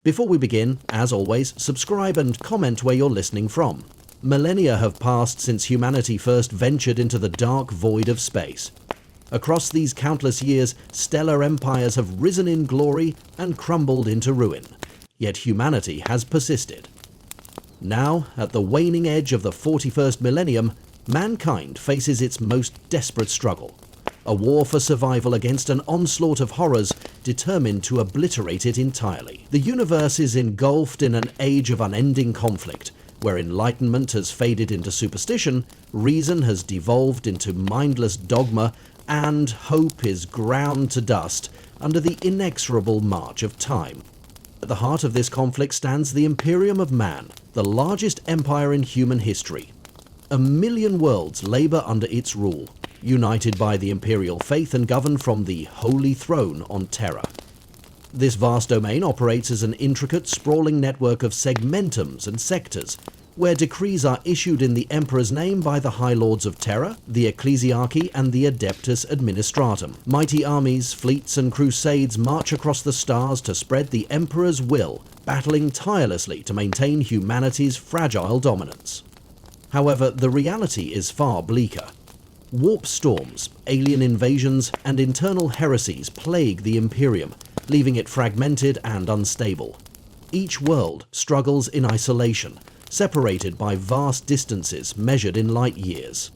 Before we begin, as always, subscribe and comment where you're listening from. Millennia have passed since humanity first ventured into the dark void of space. Across these countless years, stellar empires have risen in glory and crumbled into ruin. Yet humanity has persisted. Now, at the waning edge of the 41st millennium, mankind faces its most desperate struggle. A war for survival against an onslaught of horrors determined to obliterate it entirely. The universe is engulfed in an age of unending conflict, where enlightenment has faded into superstition, reason has devolved into mindless dogma, and hope is ground to dust under the inexorable march of time. At the heart of this conflict stands the Imperium of Man, the largest empire in human history. 1 million worlds labor under its rule, united by the imperial faith and governed from the Holy Throne on Terra. This vast domain operates as an intricate, sprawling network of segmentums and sectors, where decrees are issued in the Emperor's name by the High Lords of Terra, the Ecclesiarchy, and the Adeptus Administratum. Mighty armies, fleets, and crusades march across the stars to spread the Emperor's will, battling tirelessly to maintain humanity's fragile dominance. However, the reality is far bleaker. Warp storms, alien invasions, and internal heresies plague the Imperium, leaving it fragmented and unstable. Each world struggles in isolation, separated by vast distances measured in light years.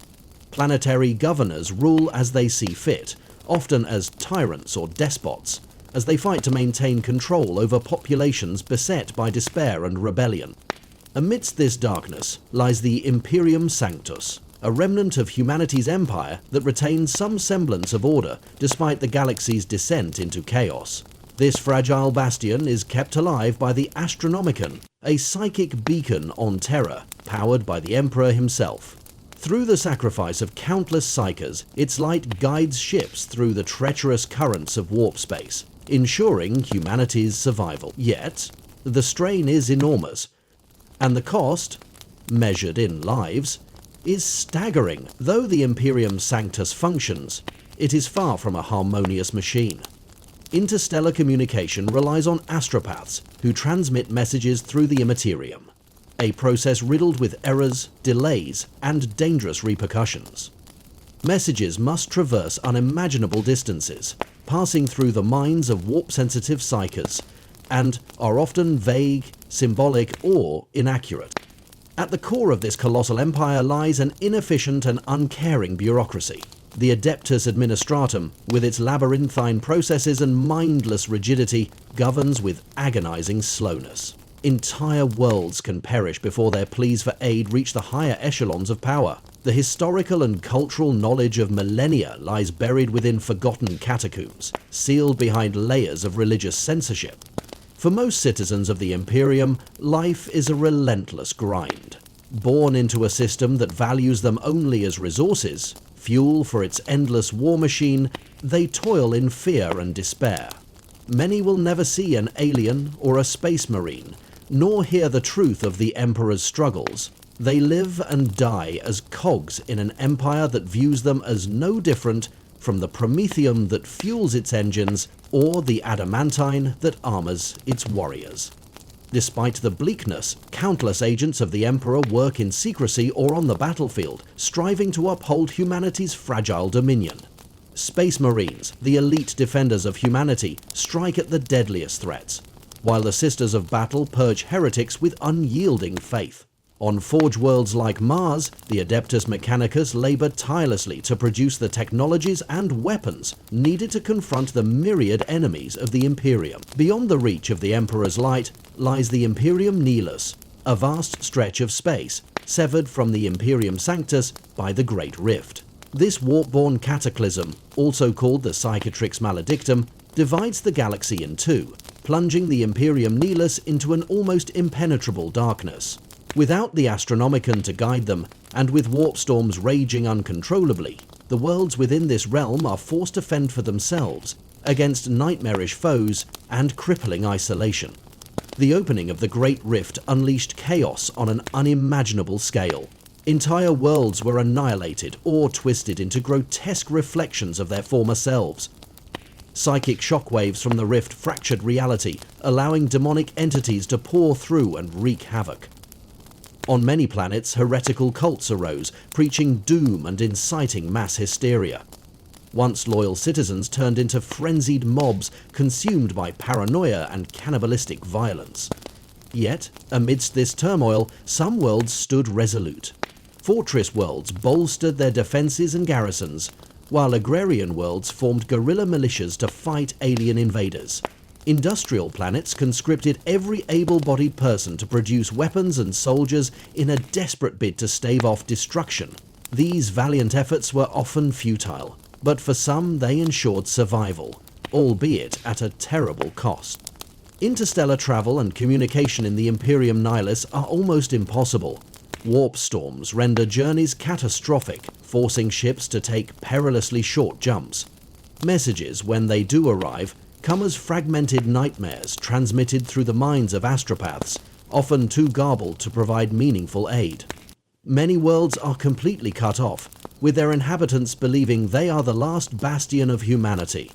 Planetary governors rule as they see fit, often as tyrants or despots, as they fight to maintain control over populations beset by despair and rebellion. Amidst this darkness lies the Imperium Sanctus, a remnant of humanity's empire that retains some semblance of order despite the galaxy's descent into chaos. This fragile bastion is kept alive by the Astronomicon, a psychic beacon on Terra, powered by the Emperor himself. Through the sacrifice of countless psychers, its light guides ships through the treacherous currents of warp space, ensuring humanity's survival. Yet, the strain is enormous, and the cost, measured in lives, is staggering. Though the Imperium Sanctus functions, it is far from a harmonious machine. Interstellar communication relies on astropaths who transmit messages through the immaterium, a process riddled with errors, delays, and dangerous repercussions. Messages must traverse unimaginable distances, passing through the minds of warp-sensitive psychers, and are often vague, symbolic, or inaccurate. At the core of this colossal empire lies an inefficient and uncaring bureaucracy. The Adeptus Administratum, with its labyrinthine processes and mindless rigidity, governs with agonizing slowness. Entire worlds can perish before their pleas for aid reach the higher echelons of power. The historical and cultural knowledge of millennia lies buried within forgotten catacombs, sealed behind layers of religious censorship. For most citizens of the Imperium, life is a relentless grind. Born into a system that values them only as resources, fuel for its endless war machine, they toil in fear and despair. Many will never see an alien or a space marine, nor hear the truth of the Emperor's struggles. They live and die as cogs in an empire that views them as no different from the promethium that fuels its engines or the adamantine that armors its warriors. Despite the bleakness, countless agents of the Emperor work in secrecy or on the battlefield, striving to uphold humanity's fragile dominion. Space Marines, the elite defenders of humanity, strike at the deadliest threats, while the Sisters of Battle purge heretics with unyielding faith. On forge worlds like Mars, the Adeptus Mechanicus labor tirelessly to produce the technologies and weapons needed to confront the myriad enemies of the Imperium. Beyond the reach of the Emperor's light lies the Imperium Nihilus, a vast stretch of space, severed from the Imperium Sanctus by the Great Rift. This warp-born cataclysm, also called the Psychitrix Maledictum, divides the galaxy in two, plunging the Imperium Nihilus into an almost impenetrable darkness. Without the Astronomicon to guide them, and with warp storms raging uncontrollably, the worlds within this realm are forced to fend for themselves against nightmarish foes and crippling isolation. The opening of the Great Rift unleashed chaos on an unimaginable scale. Entire worlds were annihilated or twisted into grotesque reflections of their former selves. Psychic shockwaves from the rift fractured reality, allowing demonic entities to pour through and wreak havoc. On many planets, heretical cults arose, preaching doom and inciting mass hysteria. Once loyal citizens turned into frenzied mobs consumed by paranoia and cannibalistic violence. Yet, amidst this turmoil, some worlds stood resolute. Fortress worlds bolstered their defenses and garrisons, while agrarian worlds formed guerrilla militias to fight alien invaders. Industrial planets conscripted every able-bodied person to produce weapons and soldiers in a desperate bid to stave off destruction. These valiant efforts were often futile, but for some they ensured survival, albeit at a terrible cost. Interstellar travel and communication in the Imperium Nihilus are almost impossible. Warp storms render journeys catastrophic, forcing ships to take perilously short jumps. Messages, when they do arrive, come as fragmented nightmares transmitted through the minds of astropaths, often too garbled to provide meaningful aid. Many worlds are completely cut off, with their inhabitants believing they are the last bastion of humanity.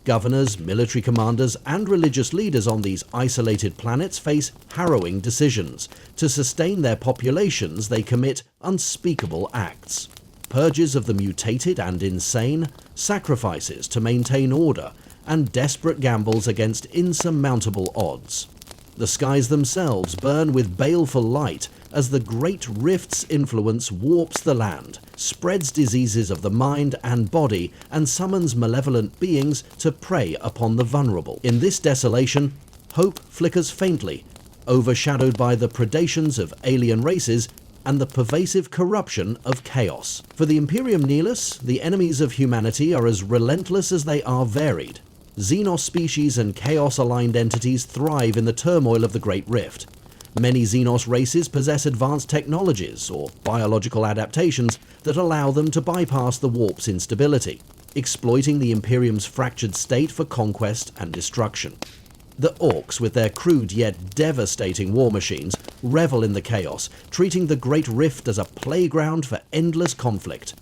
Governors, military commanders, and religious leaders on these isolated planets face harrowing decisions. To sustain their populations, they commit unspeakable acts. Purges of the mutated and insane, sacrifices to maintain order, and desperate gambles against insurmountable odds. The skies themselves burn with baleful light as the Great Rift's influence warps the land, spreads diseases of the mind and body, and summons malevolent beings to prey upon the vulnerable. In this desolation, hope flickers faintly, overshadowed by the predations of alien races and the pervasive corruption of chaos. For the Imperium Nihilus, the enemies of humanity are as relentless as they are varied. Xenos species and chaos-aligned entities thrive in the turmoil of the Great Rift. Many Xenos races possess advanced technologies or biological adaptations that allow them to bypass the warp's instability, exploiting the Imperium's fractured state for conquest and destruction. The Orcs, with their crude yet devastating war machines, revel in the chaos, treating the Great Rift as a playground for endless conflict.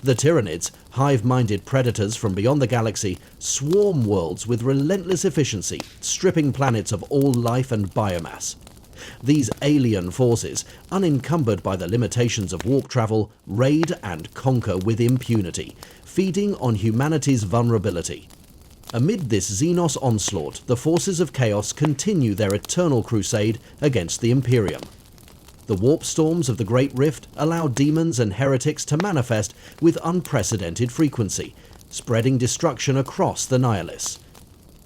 The Tyranids, hive-minded predators from beyond the galaxy, swarm worlds with relentless efficiency, stripping planets of all life and biomass. These alien forces, unencumbered by the limitations of warp travel, raid and conquer with impunity, feeding on humanity's vulnerability. Amid this Xenos onslaught, the forces of chaos continue their eternal crusade against the Imperium. The warp storms of the Great Rift allow demons and heretics to manifest with unprecedented frequency, spreading destruction across the Nihilus.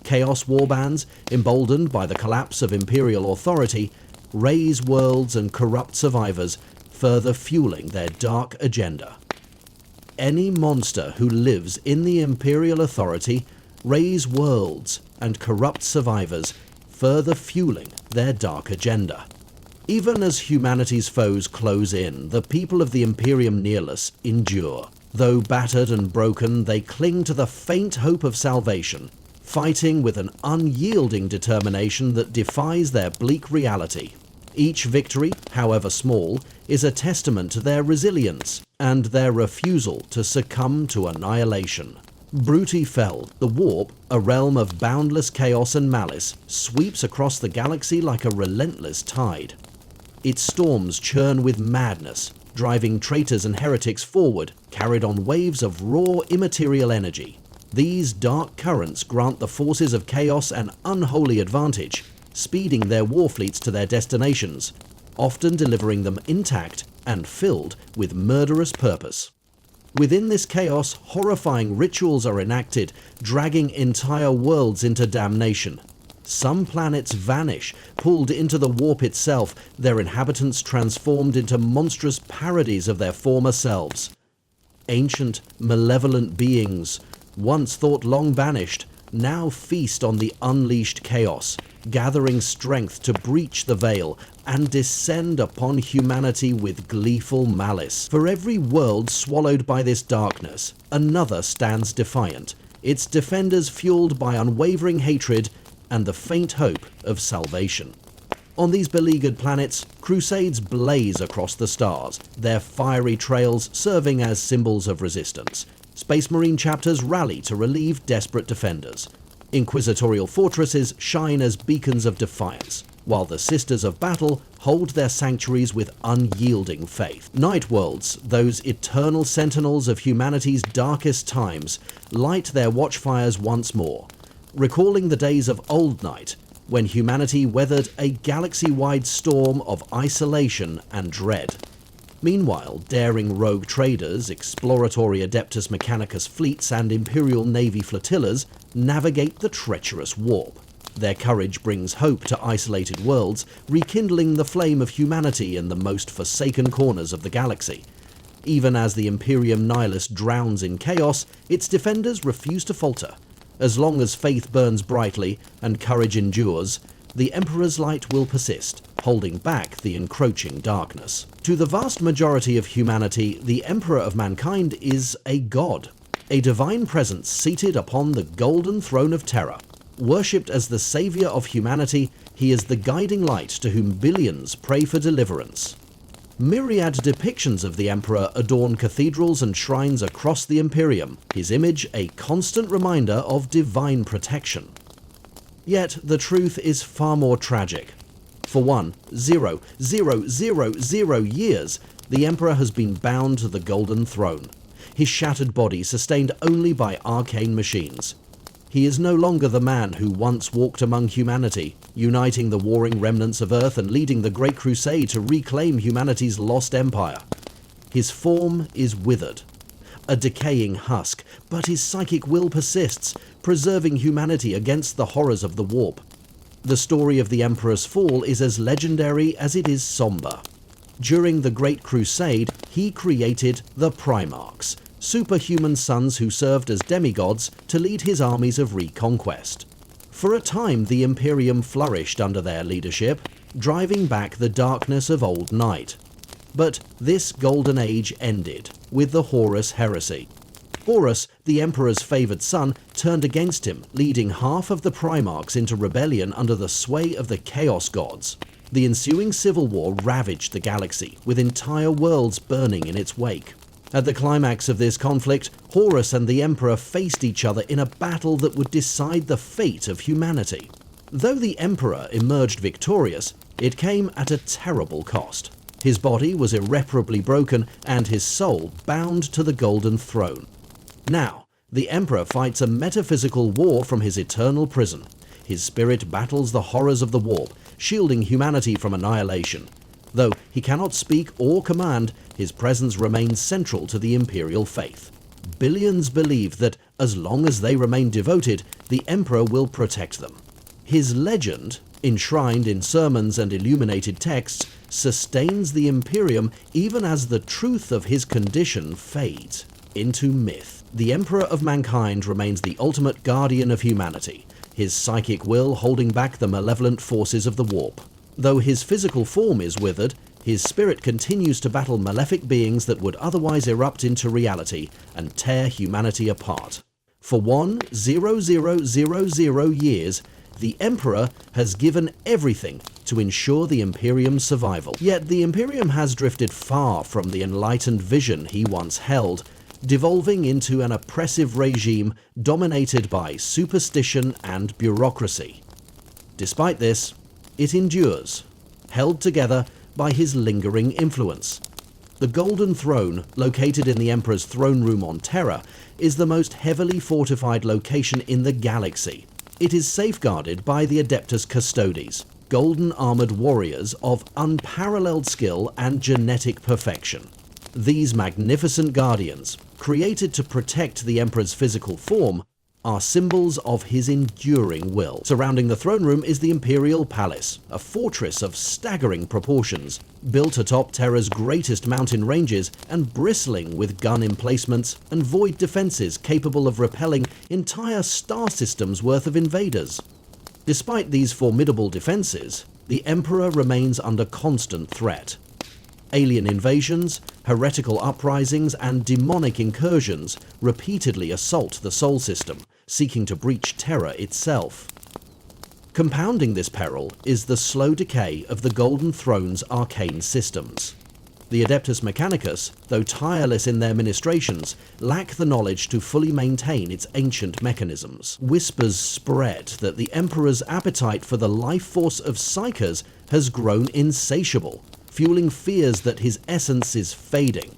Chaos warbands, emboldened by the collapse of Imperial authority, raise worlds and corrupt survivors, further fueling their dark agenda. Any monster who lives in the Imperial authority raise worlds and corrupt survivors, further fueling their dark agenda. Even as humanity's foes close in, the people of the Imperium Nihilus endure. Though battered and broken, they cling to the faint hope of salvation, fighting with an unyielding determination that defies their bleak reality. Each victory, however small, is a testament to their resilience and their refusal to succumb to annihilation. Bruti Fel, the Warp, a realm of boundless chaos and malice, sweeps across the galaxy like a relentless tide. Its storms churn with madness, driving traitors and heretics forward, carried on waves of raw, immaterial energy. These dark currents grant the forces of chaos an unholy advantage, speeding their war fleets to their destinations, often delivering them intact and filled with murderous purpose. Within this chaos, horrifying rituals are enacted, dragging entire worlds into damnation. Some planets vanish, pulled into the warp itself, their inhabitants transformed into monstrous parodies of their former selves. Ancient, malevolent beings, once thought long banished, now feast on the unleashed chaos, gathering strength to breach the veil and descend upon humanity with gleeful malice. For every world swallowed by this darkness, another stands defiant, its defenders fueled by unwavering hatred and the faint hope of salvation. On these beleaguered planets, crusades blaze across the stars, their fiery trails serving as symbols of resistance. Space Marine chapters rally to relieve desperate defenders. Inquisitorial fortresses shine as beacons of defiance, while the Sisters of Battle hold their sanctuaries with unyielding faith. Night worlds, those eternal sentinels of humanity's darkest times, light their watchfires once more, recalling the days of Old Night, when humanity weathered a galaxy-wide storm of isolation and dread. Meanwhile, daring rogue traders, exploratory Adeptus Mechanicus fleets and Imperial Navy flotillas navigate the treacherous warp. Their courage brings hope to isolated worlds, rekindling the flame of humanity in the most forsaken corners of the galaxy. Even as the Imperium Nihilus drowns in chaos, its defenders refuse to falter. As long as faith burns brightly and courage endures, the Emperor's light will persist, holding back the encroaching darkness. To the vast majority of humanity, the Emperor of Mankind is a god, a divine presence seated upon the golden throne of terror. Worshipped as the savior of humanity, he is the guiding light to whom billions pray for deliverance. Myriad depictions of the Emperor adorn cathedrals and shrines across the Imperium, his image a constant reminder of divine protection. Yet the truth is far more tragic. For 1,000 years, the Emperor has been bound to the Golden Throne, his shattered body sustained only by arcane machines. He is no longer the man who once walked among humanity, uniting the warring remnants of Earth and leading the Great Crusade to reclaim humanity's lost empire. His form is withered, a decaying husk, but his psychic will persists, preserving humanity against the horrors of the warp. The story of the Emperor's fall is as legendary as it is somber. During the Great Crusade, he created the Primarchs, superhuman sons who served as demigods to lead his armies of reconquest. For a time, the Imperium flourished under their leadership, driving back the darkness of Old Night. But this golden age ended with the Horus heresy. Horus, the Emperor's favoured son, turned against him, leading half of the Primarchs into rebellion under the sway of the Chaos Gods. The ensuing civil war ravaged the galaxy, with entire worlds burning in its wake. At the climax of this conflict, Horus and the Emperor faced each other in a battle that would decide the fate of humanity. Though the Emperor emerged victorious, it came at a terrible cost. His body was irreparably broken and his soul bound to the Golden Throne. Now, the Emperor fights a metaphysical war from his eternal prison. His spirit battles the horrors of the warp, shielding humanity from annihilation. Though he cannot speak or command, his presence remains central to the Imperial faith. Billions believe that, as long as they remain devoted, the Emperor will protect them. His legend, enshrined in sermons and illuminated texts, sustains the Imperium even as the truth of his condition fades into myth. The Emperor of Mankind remains the ultimate guardian of humanity, his psychic will holding back the malevolent forces of the warp. Though his physical form is withered, his spirit continues to battle malefic beings that would otherwise erupt into reality and tear humanity apart. For 1,000 years, the Emperor has given everything to ensure the Imperium's survival. Yet the Imperium has drifted far from the enlightened vision he once held, devolving into an oppressive regime dominated by superstition and bureaucracy. Despite this, it endures, held together by his lingering influence. The Golden Throne, located in the Emperor's throne room on Terra, is the most heavily fortified location in the galaxy. It is safeguarded by the Adeptus Custodes, golden-armoured warriors of unparalleled skill and genetic perfection. These magnificent guardians, created to protect the Emperor's physical form, are symbols of his enduring will. Surrounding the throne room is the Imperial Palace, a fortress of staggering proportions, built atop Terra's greatest mountain ranges and bristling with gun emplacements and void defenses capable of repelling entire star systems worth of invaders. Despite these formidable defenses, the Emperor remains under constant threat. Alien invasions, heretical uprisings, and demonic incursions repeatedly assault the Sol system, seeking to breach Terra itself. Compounding this peril is the slow decay of the Golden Throne's arcane systems. The Adeptus Mechanicus, though tireless in their ministrations, lack the knowledge to fully maintain its ancient mechanisms. Whispers spread that the Emperor's appetite for the life force of Psykers has grown insatiable, fueling fears that his essence is fading.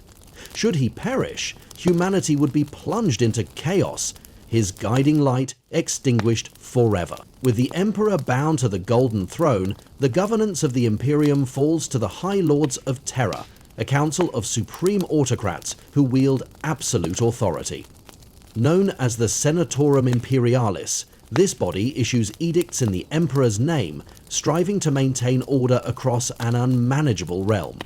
Should he perish, humanity would be plunged into chaos, his guiding light extinguished forever. With the Emperor bound to the Golden Throne, the governance of the Imperium falls to the High Lords of Terror, a council of supreme autocrats who wield absolute authority. Known as the Senatorum Imperialis, this body issues edicts in the Emperor's name, striving to maintain order across an unmanageable realm.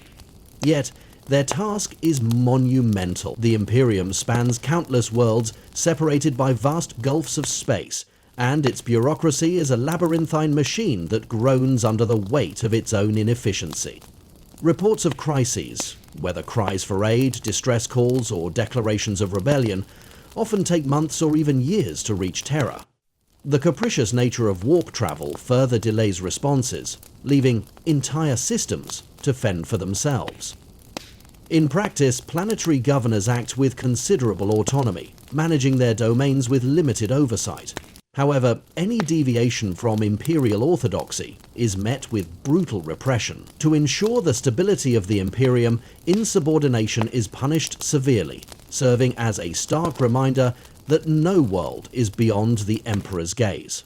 Yet, their task is monumental. The Imperium spans countless worlds separated by vast gulfs of space, and its bureaucracy is a labyrinthine machine that groans under the weight of its own inefficiency. Reports of crises, whether cries for aid, distress calls, or declarations of rebellion, often take months or even years to reach Terra. The capricious nature of warp travel further delays responses, leaving entire systems to fend for themselves. In practice, planetary governors act with considerable autonomy, managing their domains with limited oversight. However, any deviation from imperial orthodoxy is met with brutal repression. To ensure the stability of the Imperium, insubordination is punished severely, serving as a stark reminder that no world is beyond the Emperor's gaze.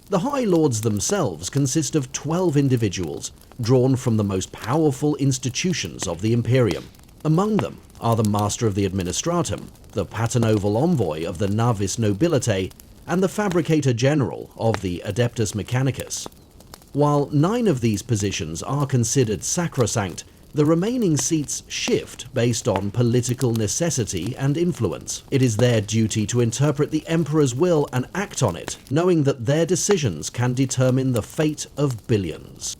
The High Lords themselves consist of 12 individuals, drawn from the most powerful institutions of the Imperium. Among them are the Master of the Administratum, the Paternoval Envoy of the Navis Nobilitae, and the Fabricator General of the Adeptus Mechanicus. While 9 of these positions are considered sacrosanct, the remaining seats shift based on political necessity and influence. It is their duty to interpret the Emperor's will and act on it, knowing that their decisions can determine the fate of billions.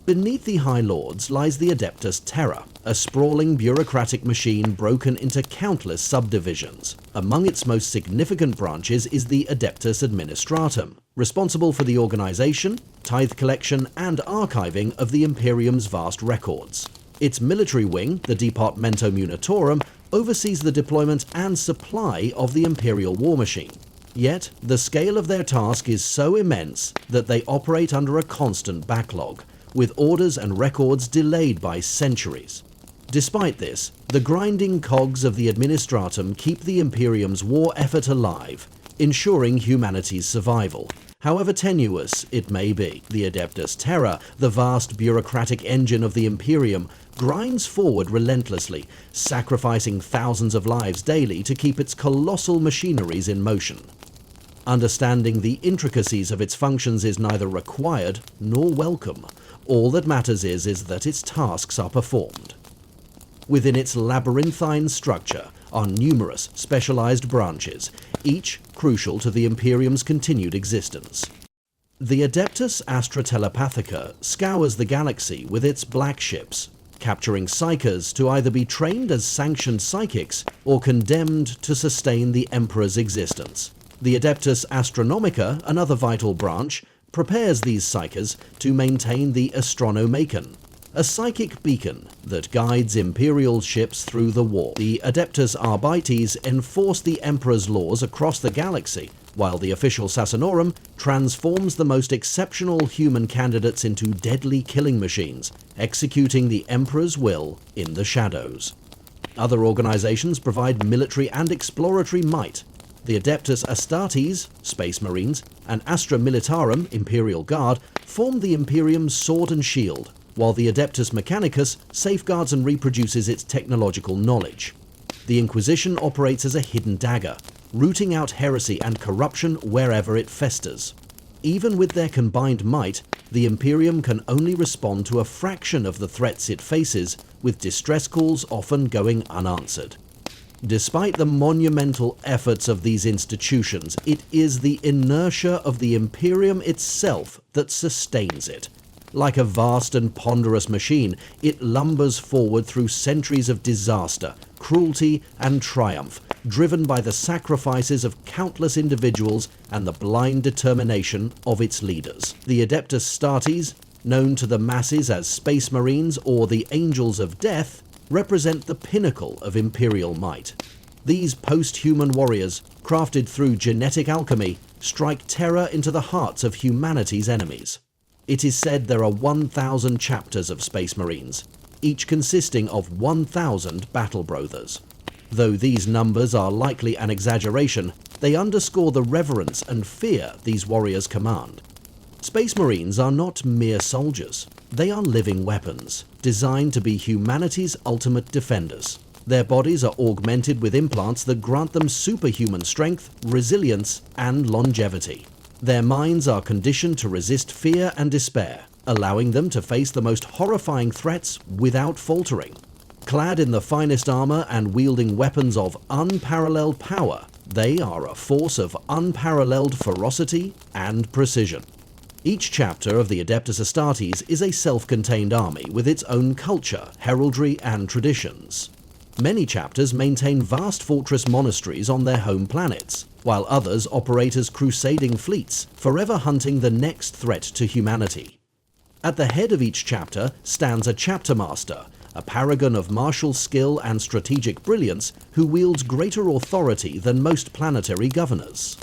Beneath the High Lords lies the Adeptus Terra, a sprawling bureaucratic machine broken into countless subdivisions. Among its most significant branches is the Adeptus Administratum, responsible for the organization, tithe collection, and archiving of the Imperium's vast records. Its military wing, the Departamento Munitorum, oversees the deployment and supply of the Imperial war machine. Yet, the scale of their task is so immense that they operate under a constant backlog, with orders and records delayed by centuries. Despite this, the grinding cogs of the Administratum keep the Imperium's war effort alive, ensuring humanity's survival. However tenuous it may be, the Adeptus Terra, the vast bureaucratic engine of the Imperium, grinds forward relentlessly, sacrificing thousands of lives daily to keep its colossal machineries in motion. Understanding the intricacies of its functions is neither required nor welcome. All that matters is that its tasks are performed. Within its labyrinthine structure are numerous specialized branches, each crucial to the Imperium's continued existence. The Adeptus Astra Telepathica scours the galaxy with its black ships, capturing psychers to either be trained as sanctioned psychics or condemned to sustain the Emperor's existence. The Adeptus Astronomica, another vital branch, prepares these psychers to maintain the Astronomacon, a psychic beacon that guides Imperial ships through the war. The Adeptus Arbites enforce the Emperor's laws across the galaxy, while the official Sassanorum transforms the most exceptional human candidates into deadly killing machines, executing the Emperor's will in the shadows. Other organizations provide military and exploratory might. The Adeptus Astartes, Space Marines, and Astra Militarum, Imperial Guard, form the Imperium's sword and shield, while the Adeptus Mechanicus safeguards and reproduces its technological knowledge. The Inquisition operates as a hidden dagger, rooting out heresy and corruption wherever it festers. Even with their combined might, the Imperium can only respond to a fraction of the threats it faces, with distress calls often going unanswered. Despite the monumental efforts of these institutions, it is the inertia of the Imperium itself that sustains it. Like a vast and ponderous machine, it lumbers forward through centuries of disaster, cruelty, and triumph, driven by the sacrifices of countless individuals and the blind determination of its leaders. The Adeptus Astartes, known to the masses as Space Marines or the Angels of Death, represent the pinnacle of Imperial might. These post-human warriors, crafted through genetic alchemy, strike terror into the hearts of humanity's enemies. It is said there are 1,000 chapters of Space Marines, each consisting of 1,000 battle brothers. Though these numbers are likely an exaggeration, they underscore the reverence and fear these warriors command. Space Marines are not mere soldiers. They are living weapons, designed to be humanity's ultimate defenders. Their bodies are augmented with implants that grant them superhuman strength, resilience, and longevity. Their minds are conditioned to resist fear and despair, allowing them to face the most horrifying threats without faltering. Clad in the finest armor and wielding weapons of unparalleled power, they are a force of unparalleled ferocity and precision. Each chapter of the Adeptus Astartes is a self-contained army with its own culture, heraldry, and traditions. Many chapters maintain vast fortress monasteries on their home planets, while others operate as crusading fleets, forever hunting the next threat to humanity. At the head of each chapter stands a chapter master, a paragon of martial skill and strategic brilliance who wields greater authority than most planetary governors.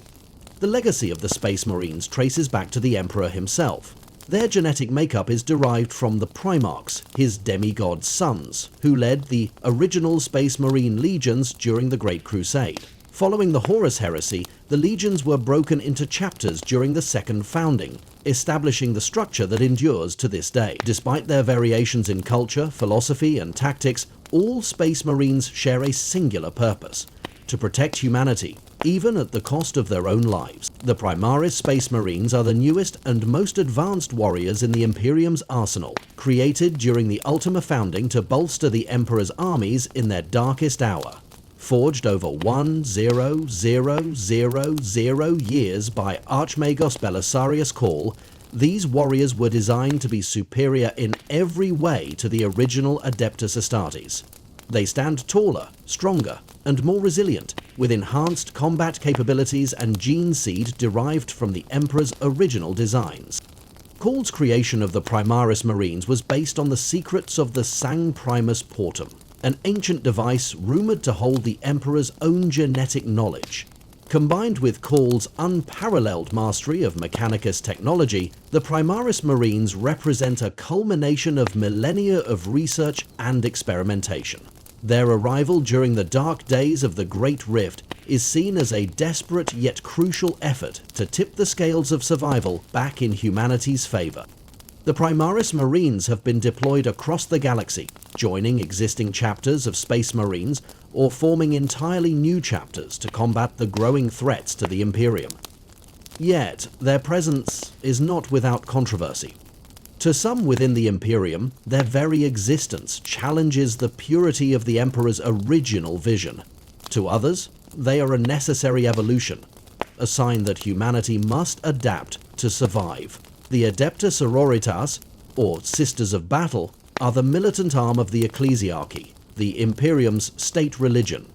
The legacy of the Space Marines traces back to the Emperor himself. Their genetic makeup is derived from the Primarchs, his demigod sons, who led the original Space Marine legions during the Great Crusade. Following the Horus Heresy, the legions were broken into chapters during the Second Founding, establishing the structure that endures to this day. Despite their variations in culture, philosophy, and tactics, all Space Marines share a singular purpose: to protect humanity, even at the cost of their own lives. The Primaris Space Marines are the newest and most advanced warriors in the Imperium's arsenal, created during the Ultima Founding to bolster the Emperor's armies in their darkest hour. Forged over 1000 years by Archmagos Belisarius Cawl, these warriors were designed to be superior in every way to the original Adeptus Astartes. They stand taller, stronger, and more resilient, with enhanced combat capabilities and gene seed derived from the Emperor's original designs. Cawl's creation of the Primaris Marines was based on the secrets of the Sang Primus Portum, an ancient device rumoured to hold the Emperor's own genetic knowledge. Combined with Cawl's unparalleled mastery of Mechanicus technology, the Primaris Marines represent a culmination of millennia of research and experimentation. Their arrival during the dark days of the Great Rift is seen as a desperate yet crucial effort to tip the scales of survival back in humanity's favour. The Primaris Marines have been deployed across the galaxy, joining existing chapters of Space Marines or forming entirely new chapters to combat the growing threats to the Imperium. Yet, their presence is not without controversy. To some within the Imperium, their very existence challenges the purity of the Emperor's original vision. To others, they are a necessary evolution, a sign that humanity must adapt to survive. The Adepta Sororitas, or Sisters of Battle, are the militant arm of the Ecclesiarchy, the Imperium's state religion.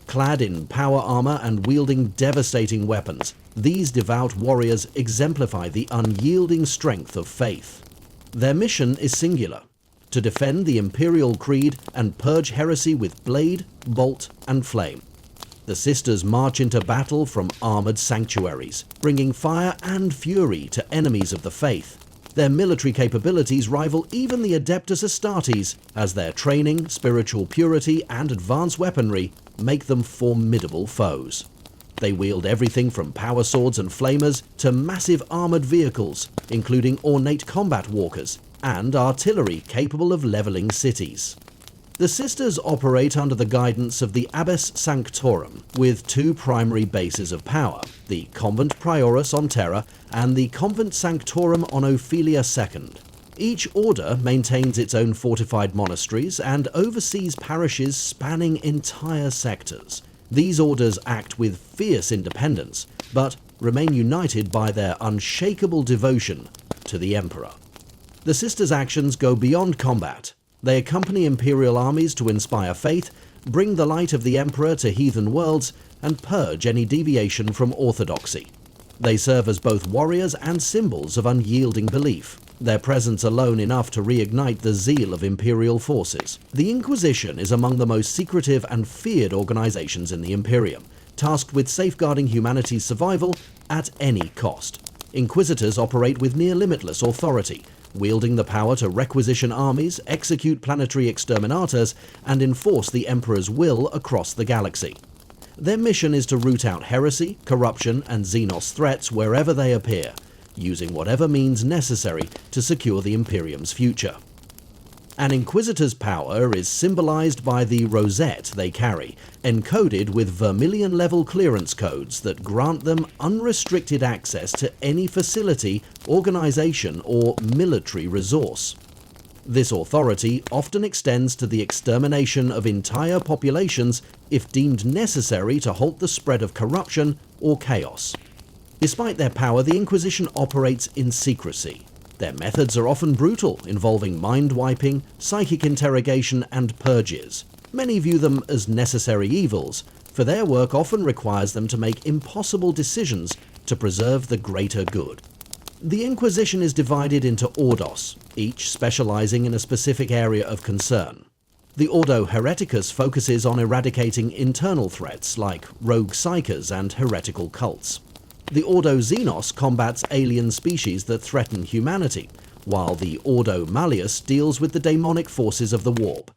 Clad in power armor and wielding devastating weapons, these devout warriors exemplify the unyielding strength of faith. Their mission is singular: to defend the Imperial Creed and purge heresy with blade, bolt, and flame. The Sisters march into battle from armored sanctuaries, bringing fire and fury to enemies of the faith. Their military capabilities rival even the Adeptus Astartes, as their training, spiritual purity, and advanced weaponry make them formidable foes. They wield everything from power swords and flamers to massive armored vehicles, including ornate combat walkers and artillery capable of leveling cities. The Sisters operate under the guidance of the Abbess Sanctorum, with two primary bases of power, the Convent Prioress on Terra and the Convent Sanctorum on Ophelia II. Each order maintains its own fortified monasteries and oversees parishes spanning entire sectors. These orders act with fierce independence, but remain united by their unshakable devotion to the Emperor. The Sisters' actions go beyond combat. They accompany Imperial armies to inspire faith, bring the light of the Emperor to heathen worlds, and purge any deviation from orthodoxy. They serve as both warriors and symbols of unyielding belief, their presence alone enough to reignite the zeal of Imperial forces. The Inquisition is among the most secretive and feared organizations in the Imperium, tasked with safeguarding humanity's survival at any cost. Inquisitors operate with near limitless authority, wielding the power to requisition armies, execute planetary exterminators, and enforce the Emperor's will across the galaxy. Their mission is to root out heresy, corruption, and Xenos threats wherever they appear, using whatever means necessary to secure the Imperium's future. An Inquisitor's power is symbolized by the rosette they carry, encoded with Vermilion-level clearance codes that grant them unrestricted access to any facility, organization, or military resource. This authority often extends to the extermination of entire populations if deemed necessary to halt the spread of corruption or chaos. Despite their power, the Inquisition operates in secrecy. Their methods are often brutal, involving mind-wiping, psychic interrogation, and purges. Many view them as necessary evils, for their work often requires them to make impossible decisions to preserve the greater good. The Inquisition is divided into Ordos, each specializing in a specific area of concern. The Ordo Hereticus focuses on eradicating internal threats like rogue psychers and heretical cults. The Ordo Xenos combats alien species that threaten humanity, while the Ordo Malleus deals with the demonic forces of the warp.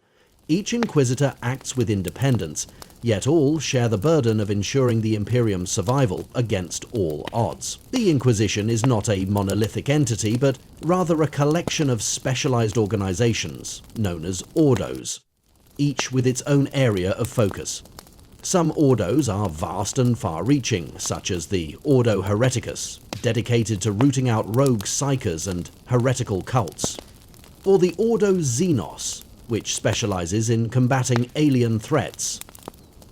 Each Inquisitor acts with independence, yet all share the burden of ensuring the Imperium's survival against all odds. The Inquisition is not a monolithic entity, but rather a collection of specialized organizations, known as Ordos, each with its own area of focus. Some Ordos are vast and far-reaching, such as the Ordo Hereticus, dedicated to rooting out rogue psychers and heretical cults, or the Ordo Xenos, which specializes in combating alien threats.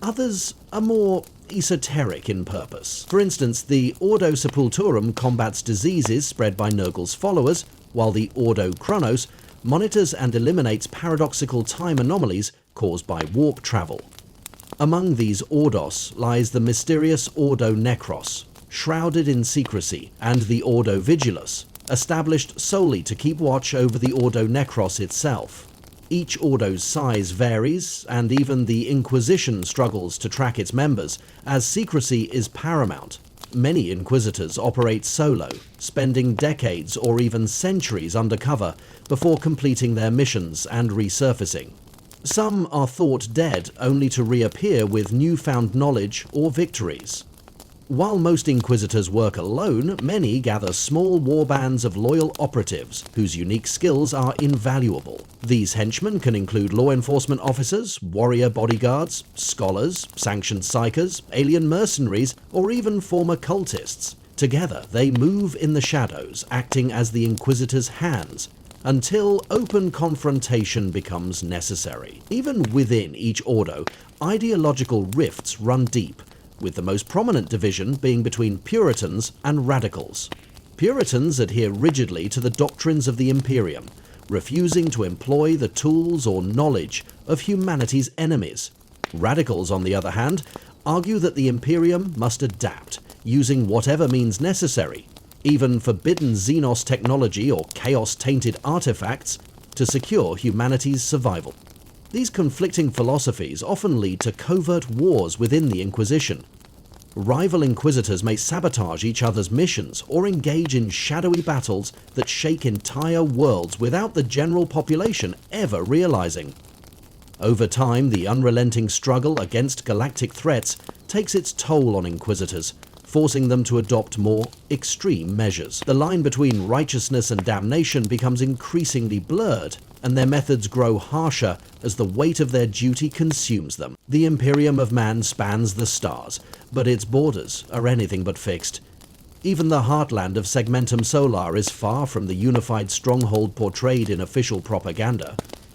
Others are more esoteric in purpose. For instance, the Ordo Sepulturum combats diseases spread by Nurgle's followers, while the Ordo Chronos monitors and eliminates paradoxical time anomalies caused by warp travel. Among these Ordos lies the mysterious Ordo Necros, shrouded in secrecy, and the Ordo Vigilus, established solely to keep watch over the Ordo Necros itself. Each Ordo's size varies, and even the Inquisition struggles to track its members, as secrecy is paramount. Many Inquisitors operate solo, spending decades or even centuries undercover before completing their missions and resurfacing. Some are thought dead only to reappear with newfound knowledge or victories. While most Inquisitors work alone, many gather small warbands of loyal operatives whose unique skills are invaluable. These henchmen can include law enforcement officers, warrior bodyguards, scholars, sanctioned psychers, alien mercenaries, or even former cultists. Together, they move in the shadows, acting as the Inquisitor's hands, until open confrontation becomes necessary. Even within each Ordo, ideological rifts run deep, with the most prominent division being between Puritans and Radicals. Puritans adhere rigidly to the doctrines of the Imperium, refusing to employ the tools or knowledge of humanity's enemies. Radicals, on the other hand, argue that the Imperium must adapt, using whatever means necessary, even forbidden Xenos technology or chaos-tainted artifacts, to secure humanity's survival. These conflicting philosophies often lead to covert wars within the Inquisition. Rival Inquisitors may sabotage each other's missions or engage in shadowy battles that shake entire worlds without the general population ever realizing. Over time, the unrelenting struggle against galactic threats takes its toll on Inquisitors, forcing them to adopt more extreme measures. The line between righteousness and damnation becomes increasingly blurred, and their methods grow harsher as the weight of their duty consumes them. The Imperium of Man spans the stars, but its borders are anything but fixed. Even the heartland of Segmentum Solar is far from the unified stronghold portrayed in official propaganda.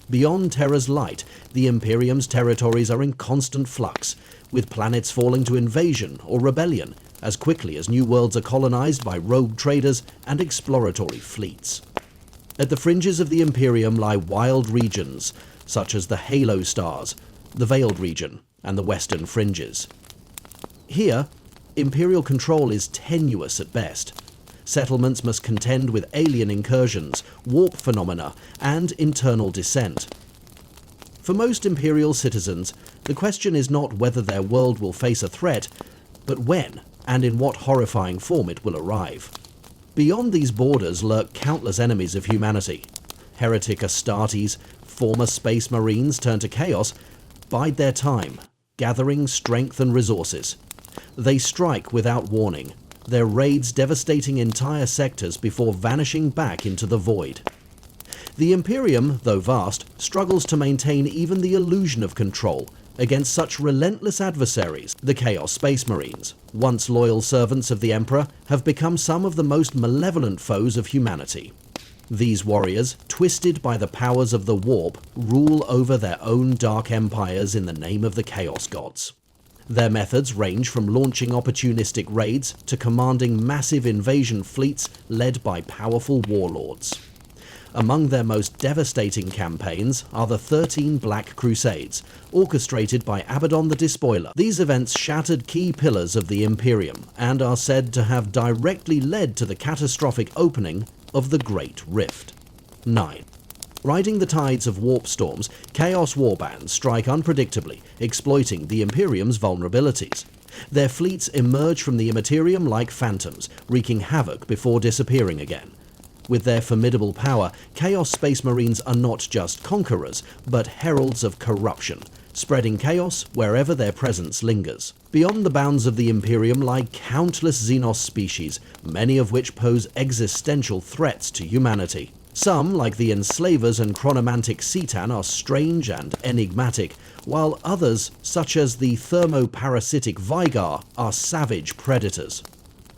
Beyond Terra's light, the Imperium's territories are in constant flux, with planets falling to invasion or rebellion as quickly as new worlds are colonized by rogue traders and exploratory fleets. At the fringes of the Imperium lie wild regions, such as the Halo Stars, the Veiled region, and the Western Fringes. Here, Imperial control is tenuous at best. Settlements must contend with alien incursions, warp phenomena, and internal dissent. For most Imperial citizens, the question is not whether their world will face a threat, but when and in what horrifying form it will arrive. Beyond these borders lurk countless enemies of humanity. Heretic Astartes, former space marines turned to chaos, bide their time, gathering strength and resources. They strike without warning, their raids devastating entire sectors before vanishing back into the void. The Imperium, though vast, struggles to maintain even the illusion of control against such relentless adversaries. The Chaos Space Marines, once loyal servants of the Emperor, have become some of the most malevolent foes of humanity. These warriors, twisted by the powers of the warp, rule over their own dark empires in the name of the Chaos Gods. Their methods range from launching opportunistic raids to commanding massive invasion fleets led by powerful warlords. Among their most devastating campaigns are the 13 Black Crusades, orchestrated by Abaddon the Despoiler. These events shattered key pillars of the Imperium and are said to have directly led to the catastrophic opening of the Great Rift. 9. Riding the tides of warp storms, Chaos warbands strike unpredictably, exploiting the Imperium's vulnerabilities. Their fleets emerge from the immaterium like phantoms, wreaking havoc before disappearing again. With their formidable power, Chaos Space Marines are not just conquerors, but heralds of corruption, spreading chaos wherever their presence lingers. Beyond the bounds of the Imperium lie countless Xenos species, many of which pose existential threats to humanity. Some, like the Enslavers and Chronomantic Cetan, are strange and enigmatic, while others, such as the thermoparasitic Vigar, are savage predators.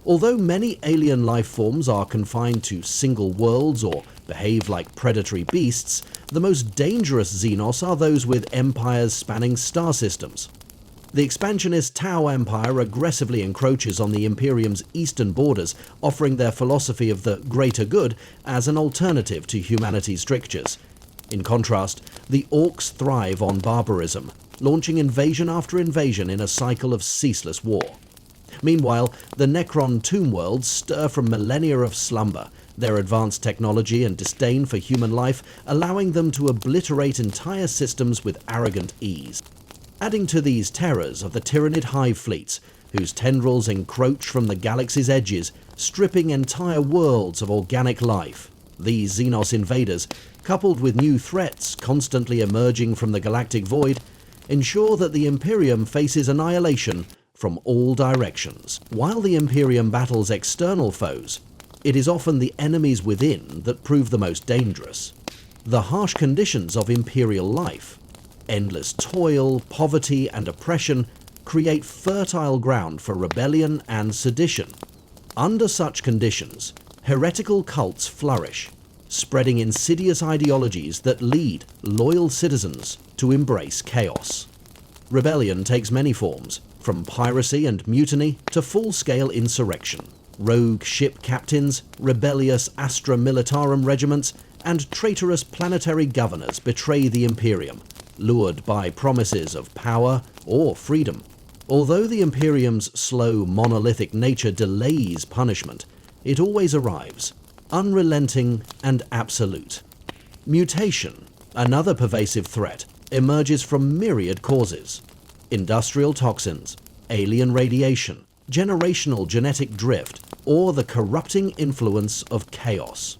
Although many alien life forms are confined to single worlds or behave like predatory beasts, the most dangerous Xenos are those with empires spanning star systems. The expansionist Tau Empire aggressively encroaches on the Imperium's eastern borders, offering their philosophy of the greater good as an alternative to humanity's strictures. In contrast, the Orcs thrive on barbarism, launching invasion after invasion in a cycle of ceaseless war. Meanwhile, the Necron tomb worlds stir from millennia of slumber, their advanced technology and disdain for human life allowing them to obliterate entire systems with arrogant ease. Adding to these terrors are the Tyranid hive fleets, whose tendrils encroach from the galaxy's edges, stripping entire worlds of organic life. These Xenos invaders, coupled with new threats constantly emerging from the galactic void, ensure that the Imperium faces annihilation from all directions. While the Imperium battles external foes, it is often the enemies within that prove the most dangerous. The harsh conditions of Imperial life, endless toil, poverty, and oppression, create fertile ground for rebellion and sedition. Under such conditions, heretical cults flourish, spreading insidious ideologies that lead loyal citizens to embrace chaos. Rebellion takes many forms, from piracy and mutiny to full-scale insurrection. Rogue ship captains, rebellious Astra Militarum regiments, and traitorous planetary governors betray the Imperium, lured by promises of power or freedom. Although the Imperium's slow, monolithic nature delays punishment, it always arrives, unrelenting and absolute. Mutation, another pervasive threat, emerges from myriad causes. Industrial toxins, alien radiation, generational genetic drift, or the corrupting influence of chaos.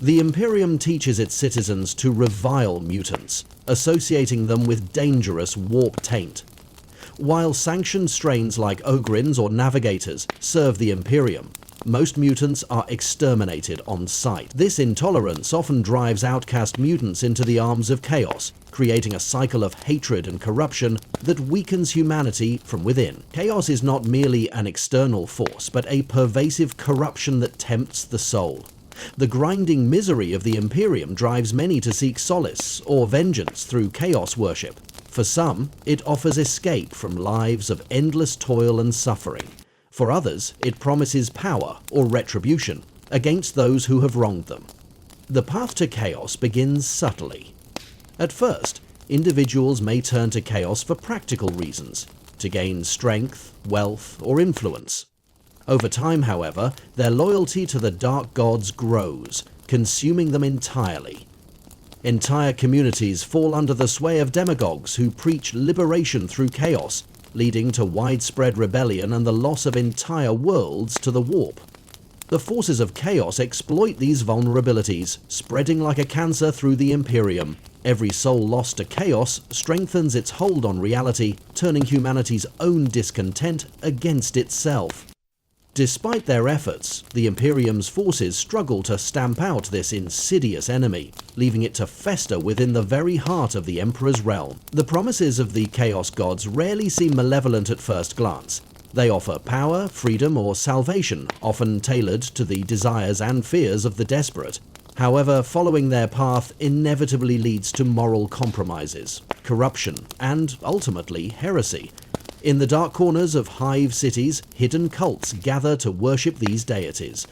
The Imperium teaches its citizens to revile mutants, associating them with dangerous warp taint. While sanctioned strains like Ogrins or Navigators serve the Imperium, most mutants are exterminated on sight. This intolerance often drives outcast mutants into the arms of chaos, creating a cycle of hatred and corruption that weakens humanity from within. Chaos is not merely an external force, but a pervasive corruption that tempts the soul. The grinding misery of the Imperium drives many to seek solace or vengeance through chaos worship. For some, it offers escape from lives of endless toil and suffering. For others, it promises power or retribution against those who have wronged them. The path to chaos begins subtly. At first, individuals may turn to chaos for practical reasons. to gain strength, wealth, or influence. Over time, however, their loyalty to the dark gods grows, consuming them entirely. Entire communities fall under the sway of demagogues who preach liberation through chaos, leading to widespread rebellion and the loss of entire worlds to the warp. The forces of chaos exploit these vulnerabilities, spreading like a cancer through the Imperium. Every soul lost to chaos strengthens its hold on reality, turning humanity's own discontent against itself. Despite their efforts, the Imperium's forces struggle to stamp out this insidious enemy, leaving it to fester within the very heart of the Emperor's realm. The promises of the Chaos Gods rarely seem malevolent at first glance. They offer power, freedom, or salvation, often tailored to the desires and fears of the desperate. However, following their path inevitably leads to moral compromises, corruption, and ultimately heresy. In the dark corners of hive cities, hidden cults gather to worship these deities.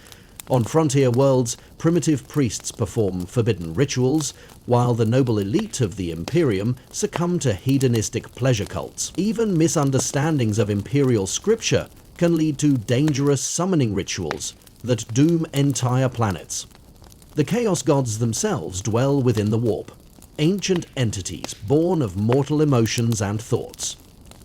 On frontier worlds, primitive priests perform forbidden rituals, while the noble elite of the Imperium succumb to hedonistic pleasure cults. Even misunderstandings of imperial scripture can lead to dangerous summoning rituals that doom entire planets. The Chaos Gods themselves dwell within the warp, ancient entities born of mortal emotions and thoughts.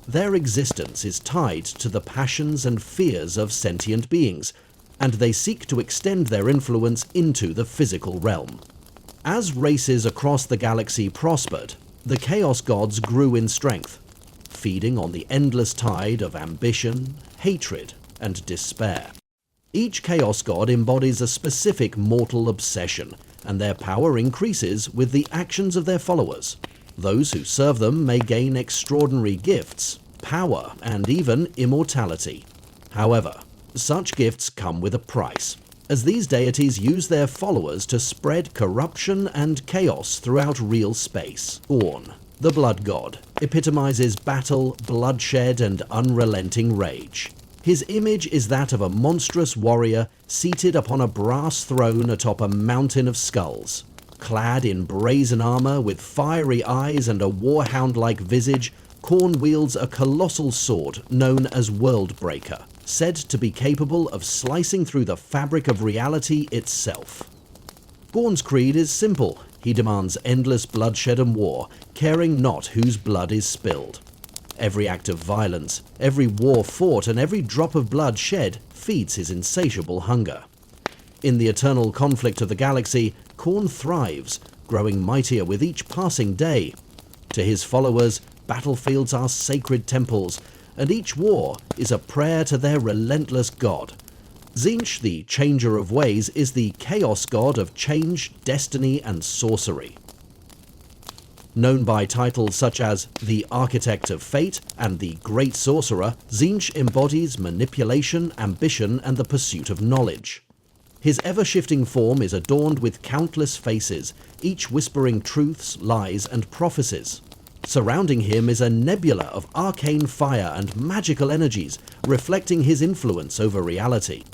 Their existence is tied to the passions and fears of sentient beings, and they seek to extend their influence into the physical realm. As races across the galaxy prospered, the Chaos Gods grew in strength, feeding on the endless tide of ambition, hatred, and despair. Each Chaos God embodies a specific mortal obsession, and their power increases with the actions of their followers. Those who serve them may gain extraordinary gifts, power, and even immortality. However, such gifts come with a price, as these deities use their followers to spread corruption and chaos throughout real space. Orn, the Blood God, epitomizes battle, bloodshed, and unrelenting rage. His image is that of a monstrous warrior seated upon a brass throne atop a mountain of skulls. Clad in brazen armor with fiery eyes and a warhound-like visage, Khorne wields a colossal sword known as Worldbreaker, said to be capable of slicing through the fabric of reality itself. Khorne's creed is simple. He demands endless bloodshed and war, caring not whose blood is spilled. Every act of violence, every war fought, and every drop of blood shed feeds his insatiable hunger. In the eternal conflict of the galaxy, Khorne thrives, growing mightier with each passing day. To his followers, battlefields are sacred temples, and each war is a prayer to their relentless god. Tzeentch, the Changer of Ways, is the chaos god of change, destiny, and sorcery. Known by titles such as the Architect of Fate and the Great Sorcerer, Tzeentch embodies manipulation, ambition, and the pursuit of knowledge. His ever-shifting form is adorned with countless faces, each whispering truths, lies, and prophecies. Surrounding him is a nebula of arcane fire and magical energies, reflecting his influence over reality.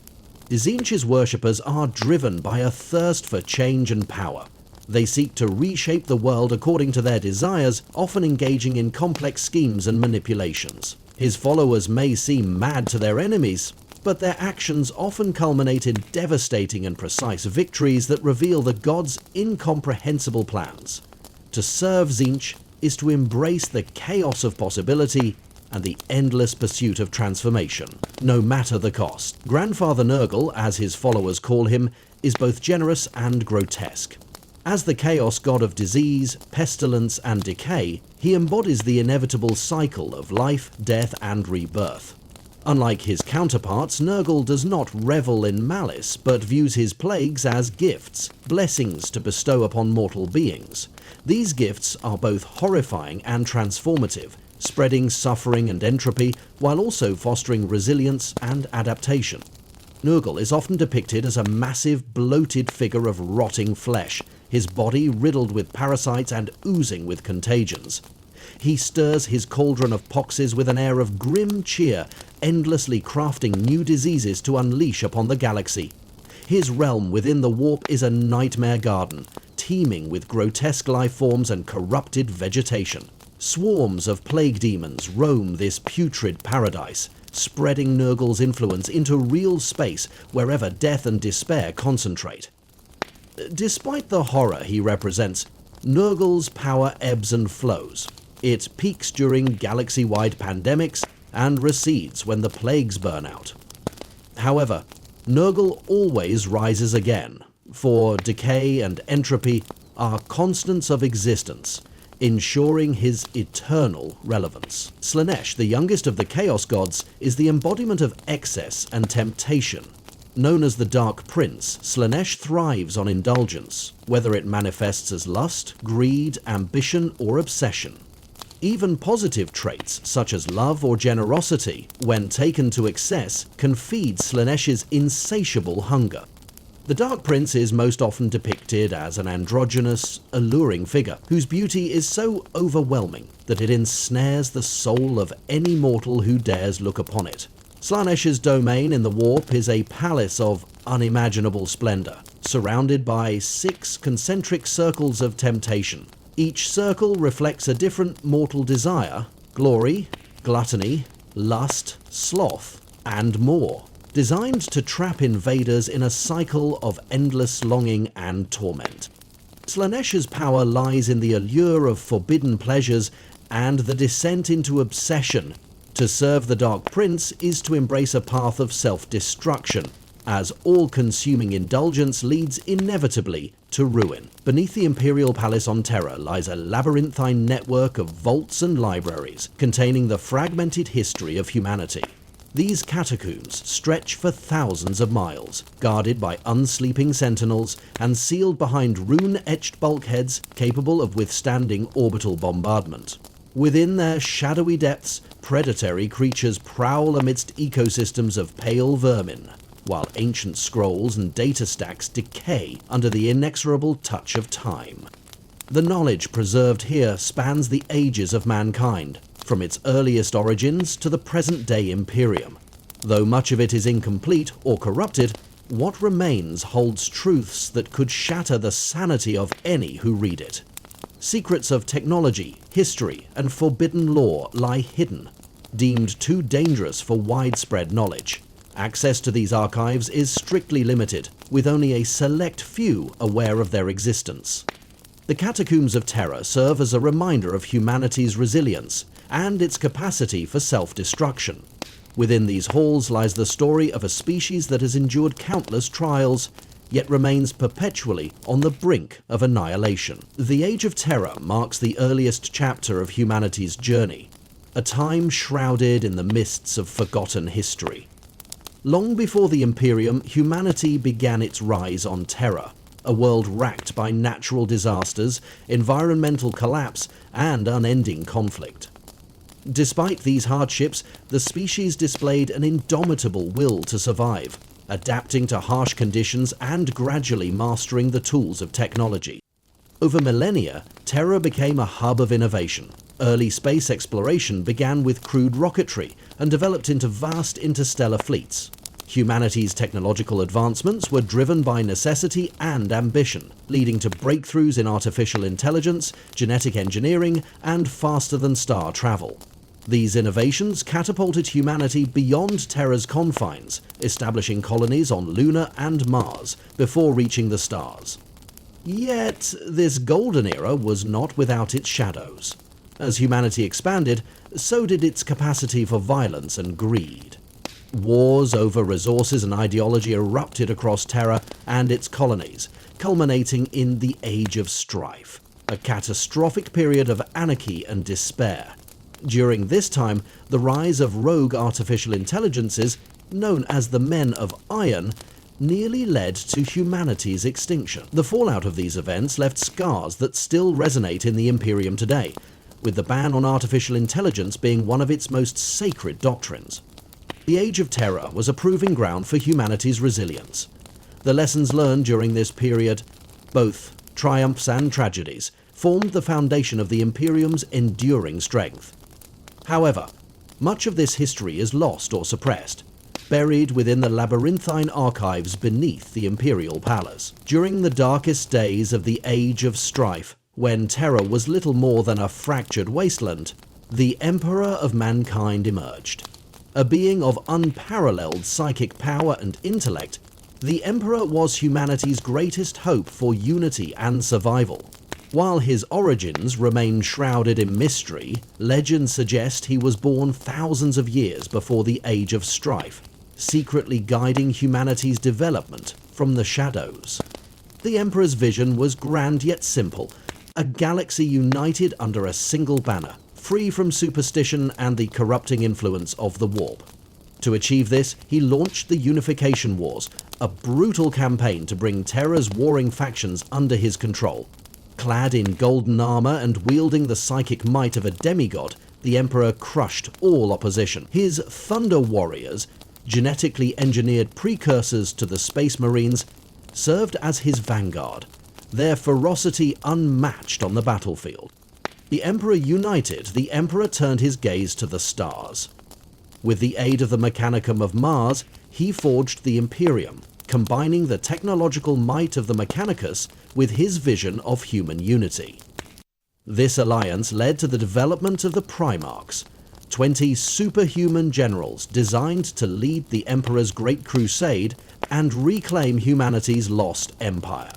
Tzeentch's worshippers are driven by a thirst for change and power. They seek to reshape the world according to their desires, often engaging in complex schemes and manipulations. His followers may seem mad to their enemies, but their actions often culminate in devastating and precise victories that reveal the god's incomprehensible plans. To serve Tzeentch is to embrace the chaos of possibility and the endless pursuit of transformation, no matter the cost. Grandfather Nurgle, as his followers call him, is both generous and grotesque. As the chaos god of disease, pestilence, and decay, he embodies the inevitable cycle of life, death, and rebirth. Unlike his counterparts, Nurgle does not revel in malice, but views his plagues as gifts, blessings to bestow upon mortal beings. These gifts are both horrifying and transformative, spreading suffering and entropy, while also fostering resilience and adaptation. Nurgle is often depicted as a massive, bloated figure of rotting flesh, his body riddled with parasites and oozing with contagions. He stirs his cauldron of poxes with an air of grim cheer, endlessly crafting new diseases to unleash upon the galaxy. His realm within the warp is a nightmare garden, teeming with grotesque life forms and corrupted vegetation. Swarms of plague demons roam this putrid paradise, spreading Nurgle's influence into real space wherever death and despair concentrate. Despite the horror he represents, Nurgle's power ebbs and flows. It peaks during galaxy-wide pandemics and recedes when the plagues burn out. However, Nurgle always rises again, for decay and entropy are constants of existence, ensuring his eternal relevance. Slaanesh, the youngest of the Chaos Gods, is the embodiment of excess and temptation. Known as the Dark Prince, Slaanesh thrives on indulgence, whether it manifests as lust, greed, ambition, or obsession. Even positive traits, such as love or generosity, when taken to excess, can feed Slaanesh's insatiable hunger. The Dark Prince is most often depicted as an androgynous, alluring figure whose beauty is so overwhelming that it ensnares the soul of any mortal who dares look upon it. Slaanesh's domain in the warp is a palace of unimaginable splendor, surrounded by 6 concentric circles of temptation. Each circle reflects a different mortal desire: glory, gluttony, lust, sloth, and more, designed to trap invaders in a cycle of endless longing and torment. Slaanesh's power lies in the allure of forbidden pleasures and the descent into obsession. To serve the Dark Prince is to embrace a path of self-destruction, as all-consuming indulgence leads inevitably to ruin. Beneath the Imperial Palace on Terra lies a labyrinthine network of vaults and libraries containing the fragmented history of humanity. These catacombs stretch for thousands of miles, guarded by unsleeping sentinels and sealed behind rune-etched bulkheads capable of withstanding orbital bombardment. Within their shadowy depths, predatory creatures prowl amidst ecosystems of pale vermin, while ancient scrolls and data stacks decay under the inexorable touch of time. The knowledge preserved here spans the ages of mankind, from its earliest origins to the present-day Imperium. Though much of it is incomplete or corrupted, what remains holds truths that could shatter the sanity of any who read it. Secrets of technology, history, and forbidden lore lie hidden, deemed too dangerous for widespread knowledge. Access to these archives is strictly limited, with only a select few aware of their existence. The Catacombs of Terra serve as a reminder of humanity's resilience and its capacity for self-destruction. Within these halls lies the story of a species that has endured countless trials, yet remains perpetually on the brink of annihilation. The Age of Terror marks the earliest chapter of humanity's journey, a time shrouded in the mists of forgotten history. Long before the Imperium, humanity began its rise on Terra, a world racked by natural disasters, environmental collapse, and unending conflict. Despite these hardships, the species displayed an indomitable will to survive, adapting to harsh conditions and gradually mastering the tools of technology. Over millennia, Terra became a hub of innovation. Early space exploration began with crude rocketry and developed into vast interstellar fleets. Humanity's technological advancements were driven by necessity and ambition, leading to breakthroughs in artificial intelligence, genetic engineering, and faster-than-star travel. These innovations catapulted humanity beyond Terra's confines, establishing colonies on Luna and Mars before reaching the stars. Yet, this golden era was not without its shadows. As humanity expanded, so did its capacity for violence and greed. Wars over resources and ideology erupted across Terra and its colonies, culminating in the Age of Strife, a catastrophic period of anarchy and despair. During this time, the rise of rogue artificial intelligences, known as the Men of Iron, nearly led to humanity's extinction. The fallout of these events left scars that still resonate in the Imperium today, with the ban on artificial intelligence being one of its most sacred doctrines. The Age of Terror was a proving ground for humanity's resilience. The lessons learned during this period, both triumphs and tragedies, formed the foundation of the Imperium's enduring strength. However, much of this history is lost or suppressed, buried within the labyrinthine archives beneath the Imperial Palace. During the darkest days of the Age of Strife, When Terra was little more than a fractured wasteland, the Emperor of Mankind emerged. A being of unparalleled psychic power and intellect, the Emperor was humanity's greatest hope for unity and survival. While his origins remain shrouded in mystery, legends suggest he was born thousands of years before the Age of Strife, secretly guiding humanity's development from the shadows. The Emperor's vision was grand yet simple, a galaxy united under a single banner, free from superstition and the corrupting influence of the warp. To achieve this, he launched the Unification Wars, a brutal campaign to bring Terra's warring factions under his control. Clad in golden armor and wielding the psychic might of a demigod, the Emperor crushed all opposition. His Thunder Warriors, genetically engineered precursors to the Space Marines, served as his vanguard, their ferocity unmatched on the battlefield. The Emperor united, the Emperor turned his gaze to the stars. With the aid of the Mechanicum of Mars, he forged the Imperium, combining the technological might of the Mechanicus with his vision of human unity. This alliance led to the development of the Primarchs, 20 superhuman generals designed to lead the Emperor's Great Crusade and reclaim humanity's lost empire.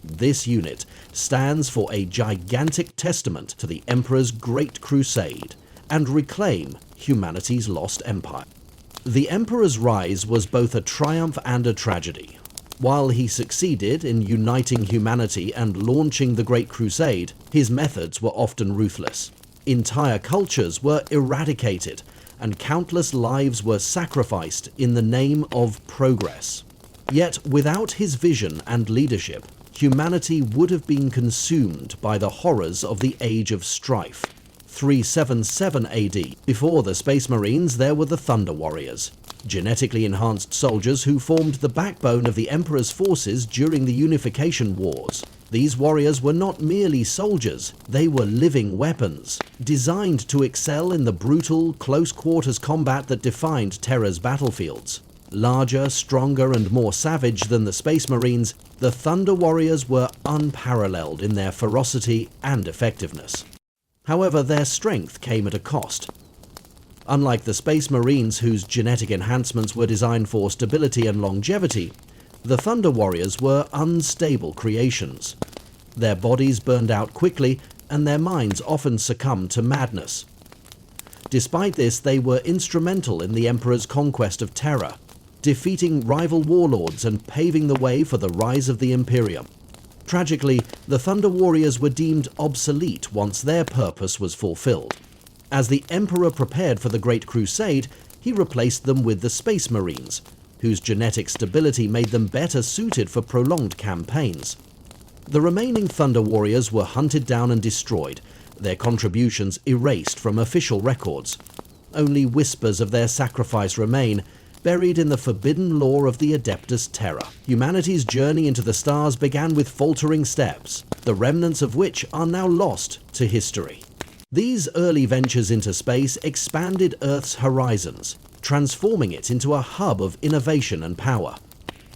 This unit stands for a gigantic testament to the Emperor's Great Crusade and reclaim humanity's lost empire. The Emperor's rise was both a triumph and a tragedy. While he succeeded in uniting humanity and launching the Great Crusade, his methods were often ruthless. Entire cultures were eradicated, and countless lives were sacrificed in the name of progress. Yet, without his vision and leadership, humanity would have been consumed by the horrors of the Age of Strife. 377 AD. Before the Space Marines, there were the Thunder Warriors, genetically enhanced soldiers who formed the backbone of the Emperor's forces during the Unification Wars. These warriors were not merely soldiers, they were living weapons, designed to excel in the brutal, close-quarters combat that defined Terra's battlefields. Larger, stronger, and more savage than the Space Marines, the Thunder Warriors were unparalleled in their ferocity and effectiveness. However, their strength came at a cost. Unlike the Space Marines, whose genetic enhancements were designed for stability and longevity, the Thunder Warriors were unstable creations. Their bodies burned out quickly, and their minds often succumbed to madness. Despite this, they were instrumental in the Emperor's conquest of Terra, defeating rival warlords and paving the way for the rise of the Imperium. Tragically, the Thunder Warriors were deemed obsolete once their purpose was fulfilled. As the Emperor prepared for the Great Crusade, he replaced them with the Space Marines, whose genetic stability made them better suited for prolonged campaigns. The remaining Thunder Warriors were hunted down and destroyed, their contributions erased from official records. Only whispers of their sacrifice remain, buried in the forbidden lore of the Adeptus Terra. Humanity's journey into the stars began with faltering steps, the remnants of which are now lost to history. These early ventures into space expanded Earth's horizons, transforming it into a hub of innovation and power.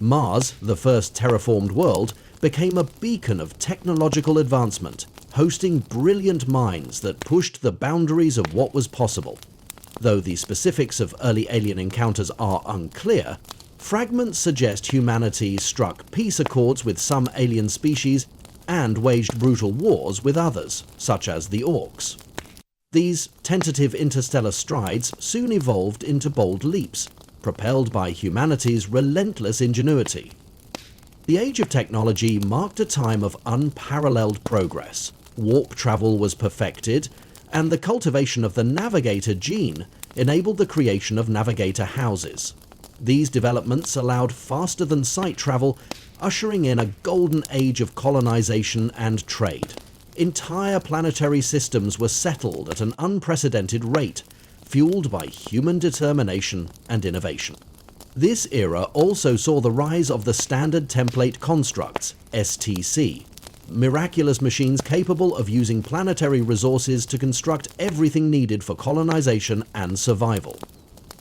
Mars, the first terraformed world, became a beacon of technological advancement, hosting brilliant minds that pushed the boundaries of what was possible. Though the specifics of early alien encounters are unclear, fragments suggest humanity struck peace accords with some alien species and waged brutal wars with others, such as the Orcs. These tentative interstellar strides soon evolved into bold leaps, propelled by humanity's relentless ingenuity. The age of technology marked a time of unparalleled progress. Warp travel was perfected, and the cultivation of the navigator gene enabled the creation of navigator houses. These developments allowed faster-than-sight travel, ushering in a golden age of colonization and trade. Entire planetary systems were settled at an unprecedented rate, fueled by human determination and innovation. This era also saw the rise of the Standard Template Constructs, STC, miraculous machines capable of using planetary resources to construct everything needed for colonization and survival.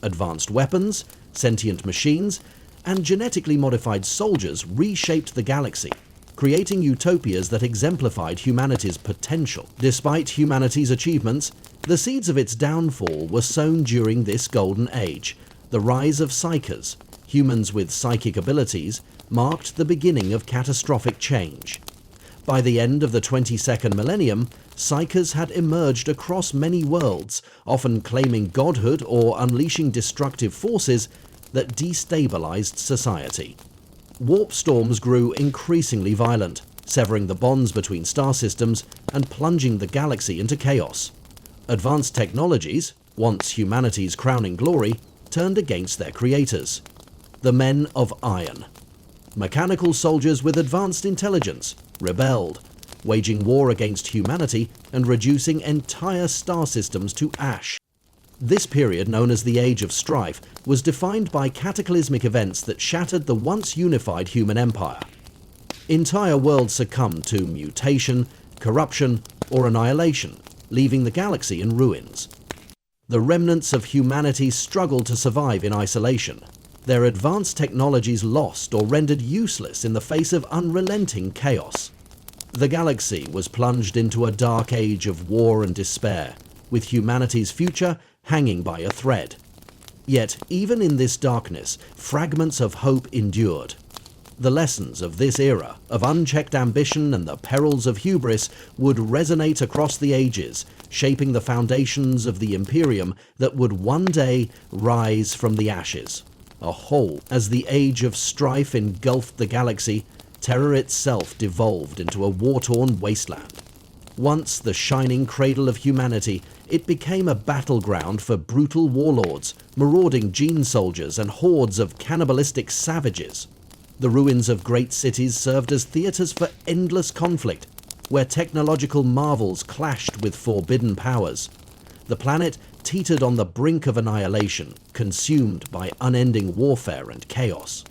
Advanced weapons, sentient machines, and genetically modified soldiers reshaped the galaxy, creating utopias that exemplified humanity's potential. Despite humanity's achievements, the seeds of its downfall were sown during this golden age. The rise of psychers, humans with psychic abilities, marked the beginning of catastrophic change. By the end of the 22nd millennium, psychers had emerged across many worlds, often claiming godhood or unleashing destructive forces that destabilized society. Warp storms grew increasingly violent, severing the bonds between star systems and plunging the galaxy into chaos. Advanced technologies, once humanity's crowning glory, turned against their creators, the Men of Iron. Mechanical soldiers with advanced intelligence rebelled, waging war against humanity and reducing entire star systems to ash. This period, known as the Age of Strife, was defined by cataclysmic events that shattered the once unified human empire. Entire worlds succumbed to mutation, corruption, or annihilation, leaving the galaxy in ruins. The remnants of humanity struggled to survive in isolation, their advanced technologies lost or rendered useless in the face of unrelenting chaos. The galaxy was plunged into a dark age of war and despair, with humanity's future hanging by a thread. Yet, even in this darkness, fragments of hope endured. The lessons of this era, of unchecked ambition and the perils of hubris, would resonate across the ages, shaping the foundations of the Imperium that would one day rise from the ashes. A whole, as the Age of Strife engulfed the galaxy, terror itself devolved into a war-torn wasteland. Once the shining cradle of humanity, it became a battleground for brutal warlords, marauding gene soldiers, and hordes of cannibalistic savages. The ruins of great cities served as theaters for endless conflict, where technological marvels clashed with forbidden powers. The planet teetered on the brink of annihilation, consumed by unending warfare and chaos.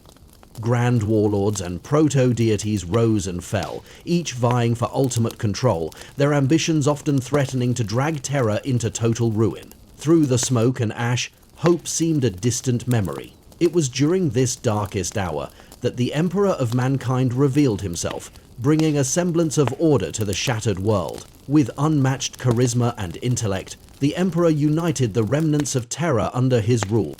Grand warlords and proto-deities rose and fell, each vying for ultimate control, their ambitions often threatening to drag terror into total ruin. Through the smoke and ash, hope seemed a distant memory. It was during this darkest hour that the Emperor of Mankind revealed himself, bringing a semblance of order to the shattered world. With unmatched charisma and intellect, the Emperor united the remnants of terror under his rule.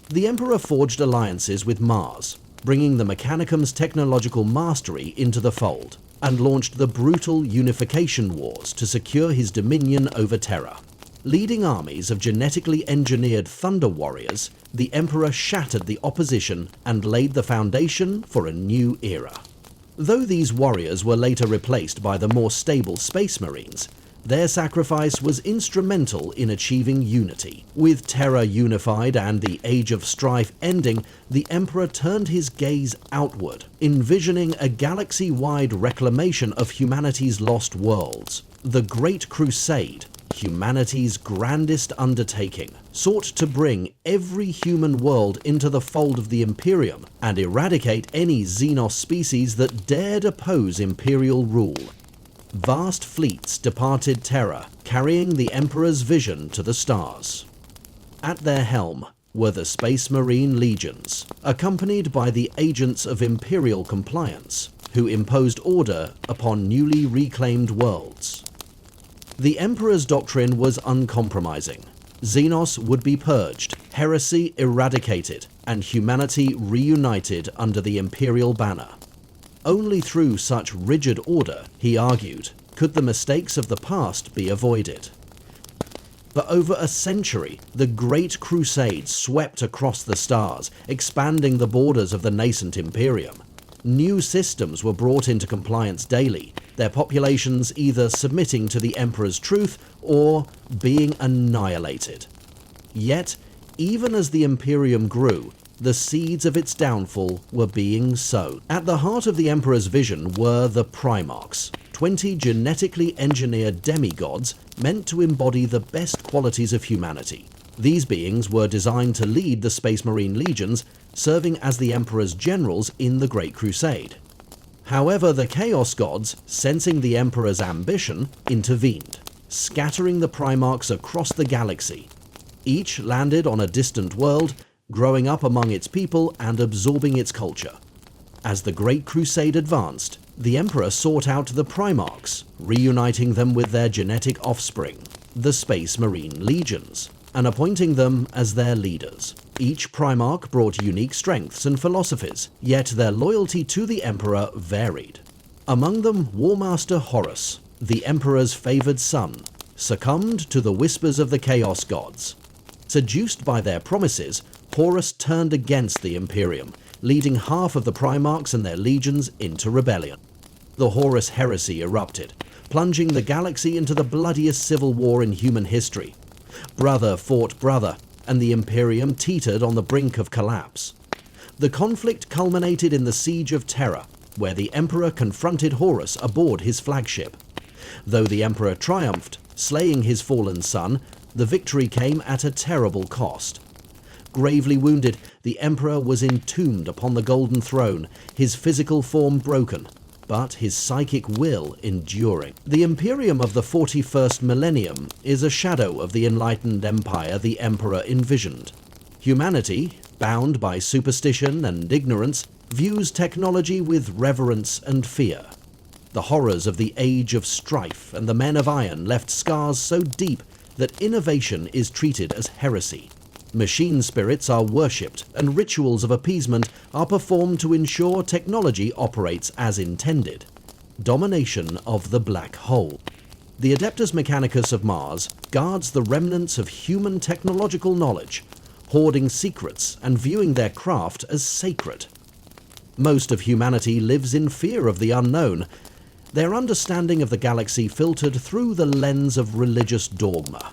The Emperor forged alliances with Mars, bringing the Mechanicum's technological mastery into the fold, and launched the brutal Unification Wars to secure his dominion over Terra. Leading armies of genetically engineered Thunder Warriors, the Emperor shattered the opposition and laid the foundation for a new era. Though these warriors were later replaced by the more stable Space Marines, their sacrifice was instrumental in achieving unity. With Terra unified and the Age of Strife ending, the Emperor turned his gaze outward, envisioning a galaxy-wide reclamation of humanity's lost worlds. The Great Crusade, humanity's grandest undertaking, sought to bring every human world into the fold of the Imperium and eradicate any Xenos species that dared oppose Imperial rule. Vast fleets departed Terra, carrying the Emperor's vision to the stars. At their helm were the Space Marine Legions, accompanied by the agents of Imperial compliance, who imposed order upon newly reclaimed worlds. The Emperor's doctrine was uncompromising. Xenos would be purged, heresy eradicated, and humanity reunited under the Imperial banner. Only through such rigid order, he argued, could the mistakes of the past be avoided. For over a century, the Great Crusade swept across the stars, expanding the borders of the nascent Imperium. New systems were brought into compliance daily, their populations either submitting to the Emperor's truth or being annihilated. Yet, even as the Imperium grew, the seeds of its downfall were being sown. At the heart of the Emperor's vision were the Primarchs, 20 genetically engineered demigods meant to embody the best qualities of humanity. These beings were designed to lead the Space Marine Legions, serving as the Emperor's generals in the Great Crusade. However, the Chaos Gods, sensing the Emperor's ambition, intervened, scattering the Primarchs across the galaxy. Each landed on a distant world, growing up among its people and absorbing its culture. As the Great Crusade advanced, The Emperor sought out the Primarchs, reuniting them with their genetic offspring, the Space Marine Legions, and appointing them as their leaders. Each Primarch brought unique strengths and philosophies, yet their loyalty to the Emperor varied. Among them, Warmaster Horus, the Emperor's favoured son, succumbed to the whispers of the Chaos Gods. Seduced by their promises, Horus turned against the Imperium, leading half of the Primarchs and their legions into rebellion. The Horus heresy erupted, plunging the galaxy into the bloodiest civil war in human history. Brother fought brother, and the Imperium teetered on the brink of collapse. The conflict culminated in the Siege of Terra, where the Emperor confronted Horus aboard his flagship. Though the Emperor triumphed, slaying his fallen son, the victory came at a terrible cost. Gravely wounded, the Emperor was entombed upon the Golden Throne, his physical form broken, but his psychic will enduring. The Imperium of the 41st millennium is a shadow of the enlightened empire the Emperor envisioned. Humanity, bound by superstition and ignorance, views technology with reverence and fear. The horrors of the Age of Strife and the Men of Iron left scars so deep that innovation is treated as heresy. Machine spirits are worshipped, and rituals of appeasement are performed to ensure technology operates as intended. Domination of the black hole. The Adeptus Mechanicus of Mars guards the remnants of human technological knowledge, hoarding secrets and viewing their craft as sacred. Most of humanity lives in fear of the unknown, their understanding of the galaxy filtered through the lens of religious dogma.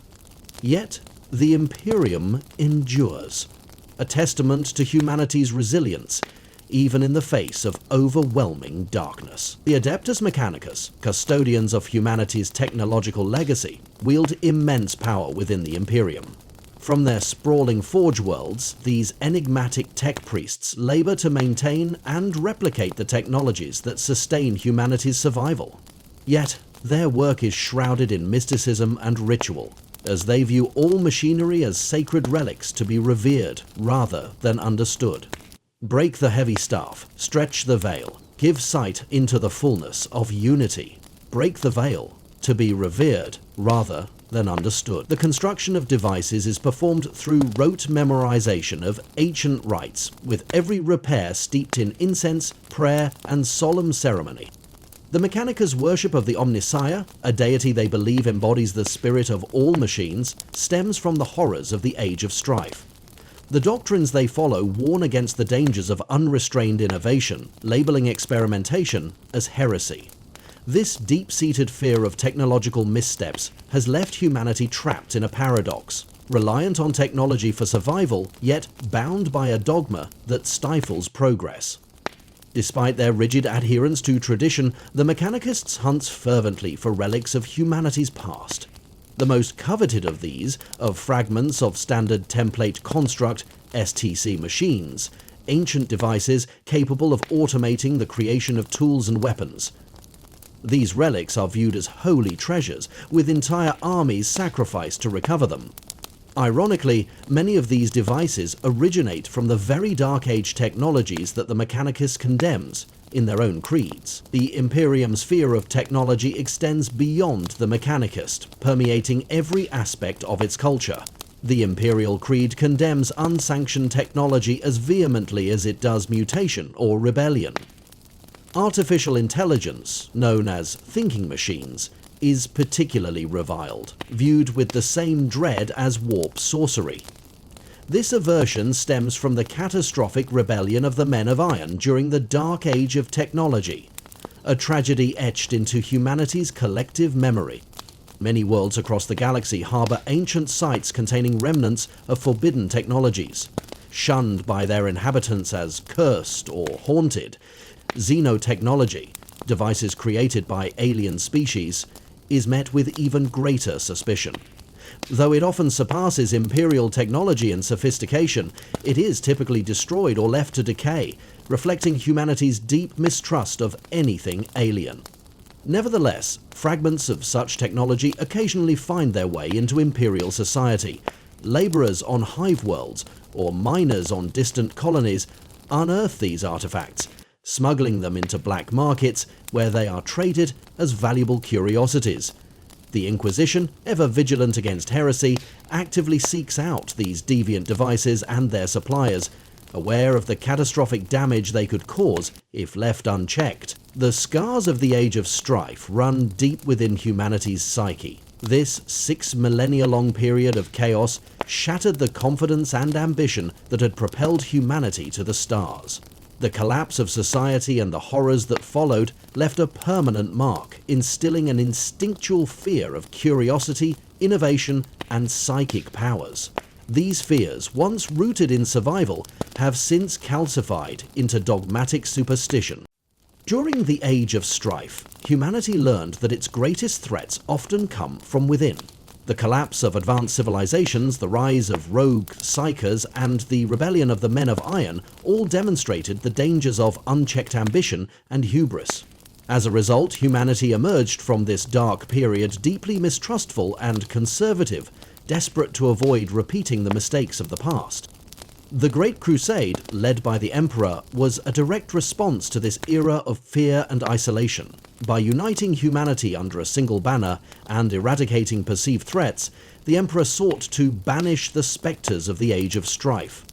Yet, the Imperium endures, a testament to humanity's resilience, even in the face of overwhelming darkness. The Adeptus Mechanicus, custodians of humanity's technological legacy, wield immense power within the Imperium. From their sprawling forge worlds, these enigmatic tech priests labor to maintain and replicate the technologies that sustain humanity's survival. Yet, their work is shrouded in mysticism and ritual, as they view all machinery as sacred relics to be revered rather than understood. Break the heavy staff, stretch the veil, give sight into the fullness of unity. Break the veil, to be revered rather than understood. The construction of devices is performed through rote memorization of ancient rites, with every repair steeped in incense, prayer, and solemn ceremony. The Mechanicus' worship of the Omnissiah, a deity they believe embodies the spirit of all machines, stems from the horrors of the Age of Strife. The doctrines they follow warn against the dangers of unrestrained innovation, labeling experimentation as heresy. This deep-seated fear of technological missteps has left humanity trapped in a paradox, reliant on technology for survival, yet bound by a dogma that stifles progress. Despite their rigid adherence to tradition, the Mechanicists hunt fervently for relics of humanity's past. The most coveted of these are fragments of standard template construct STC machines, ancient devices capable of automating the creation of tools and weapons. These relics are viewed as holy treasures, with entire armies sacrificed to recover them. Ironically, many of these devices originate from the very Dark Age technologies that the Mechanicus condemns in their own creeds. The Imperium's fear of technology extends beyond the Mechanicist, permeating every aspect of its culture. The Imperial Creed condemns unsanctioned technology as vehemently as it does mutation or rebellion. Artificial intelligence, known as thinking machines, is particularly reviled, viewed with the same dread as warp sorcery. This aversion stems from the catastrophic rebellion of the Men of Iron during the Dark Age of technology, a tragedy etched into humanity's collective memory. Many worlds across the galaxy harbor ancient sites containing remnants of forbidden technologies. Shunned by their inhabitants as cursed or haunted, xenotechnology, devices created by alien species, is met with even greater suspicion. Though it often surpasses imperial technology and sophistication, it is typically destroyed or left to decay, reflecting humanity's deep mistrust of anything alien. Nevertheless, fragments of such technology occasionally find their way into imperial society. Laborers on hive worlds, or miners on distant colonies, unearth these artifacts, smuggling them into black markets where they are traded as valuable curiosities. The Inquisition, ever vigilant against heresy, actively seeks out these deviant devices and their suppliers, aware of the catastrophic damage they could cause if left unchecked. The scars of the Age of Strife run deep within humanity's psyche. This 6 millennia-long period of chaos shattered the confidence and ambition that had propelled humanity to the stars. The collapse of society and the horrors that followed left a permanent mark, instilling an instinctual fear of curiosity, innovation, and psychic powers. These fears, once rooted in survival, have since calcified into dogmatic superstition. During the Age of Strife, humanity learned that its greatest threats often come from within. The collapse of advanced civilizations, the rise of rogue psychers, and the rebellion of the Men of Iron all demonstrated the dangers of unchecked ambition and hubris. As a result, humanity emerged from this dark period deeply mistrustful and conservative, desperate to avoid repeating the mistakes of the past. The Great Crusade, led by the Emperor, was a direct response to this era of fear and isolation. By uniting humanity under a single banner and eradicating perceived threats, the Emperor sought to banish the spectres of the Age of Strife.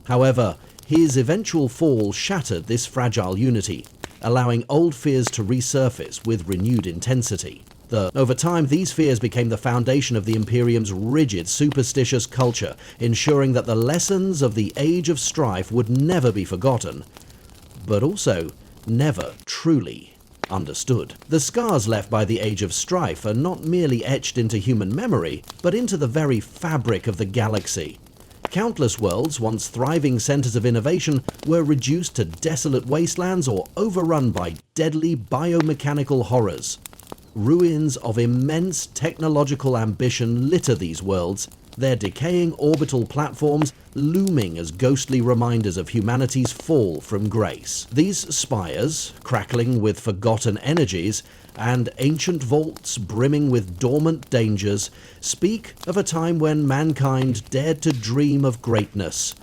However, his eventual fall shattered this fragile unity, allowing old fears to resurface with renewed intensity. Over time, these fears became the foundation of the Imperium's rigid, superstitious culture, ensuring that the lessons of the Age of Strife would never be forgotten, but also never truly understood. The scars left by the Age of Strife are not merely etched into human memory, but into the very fabric of the galaxy. Countless worlds, once thriving centers of innovation, were reduced to desolate wastelands or overrun by deadly biomechanical horrors. Ruins of immense technological ambition litter these worlds, their decaying orbital platforms looming as ghostly reminders of humanity's fall from grace. These spires, crackling with forgotten energies, and ancient vaults brimming with dormant dangers, speak of a time when mankind dared to dream of greatness,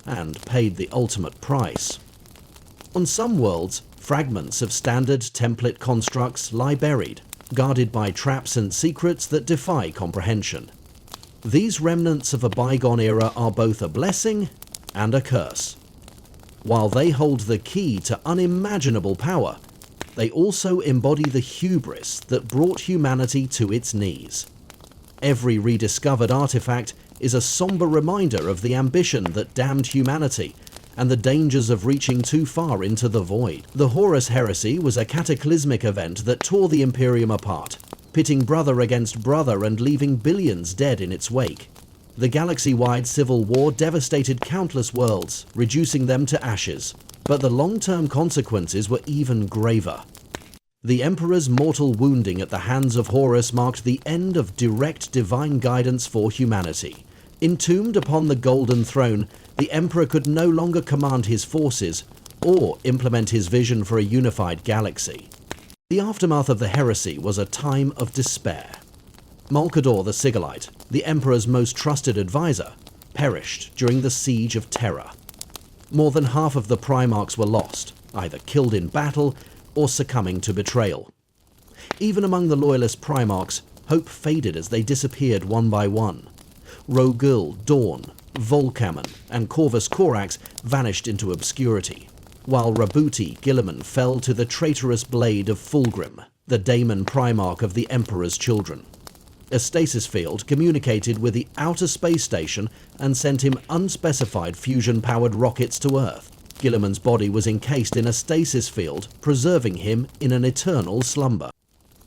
and paid the ultimate price. On some worlds, fragments of standard template constructs lie buried, guarded by traps and secrets that defy comprehension. These remnants of a bygone era are both a blessing and a curse. While they hold the key to unimaginable power, they also embody the hubris that brought humanity to its knees. Every rediscovered artifact is a somber reminder of the ambition that damned humanity and the dangers of reaching too far into the void. The Horus Heresy was a cataclysmic event that tore the Imperium apart, pitting brother against brother and leaving billions dead in its wake. The galaxy-wide civil war devastated countless worlds, reducing them to ashes, but the long-term consequences were even graver. The Emperor's mortal wounding at the hands of Horus marked the end of direct divine guidance for humanity. Entombed upon the Golden Throne, the Emperor could no longer command his forces or implement his vision for a unified galaxy. The aftermath of the heresy was a time of despair. Malkador the Sigillite, the Emperor's most trusted advisor, perished during the Siege of Terra. More than half of the Primarchs were lost, either killed in battle or succumbing to betrayal. Even among the loyalist Primarchs, hope faded as they disappeared one by one. Rogul, Dawn, Volcamen, and Corvus Corax vanished into obscurity, while Rabuti Guilliman fell to the traitorous blade of Fulgrim, the daemon Primarch of the Emperor's children. A stasis field communicated with the outer space station and sent him unspecified fusion-powered rockets to Earth. Guilliman's body was encased in a stasis field, preserving him in an eternal slumber.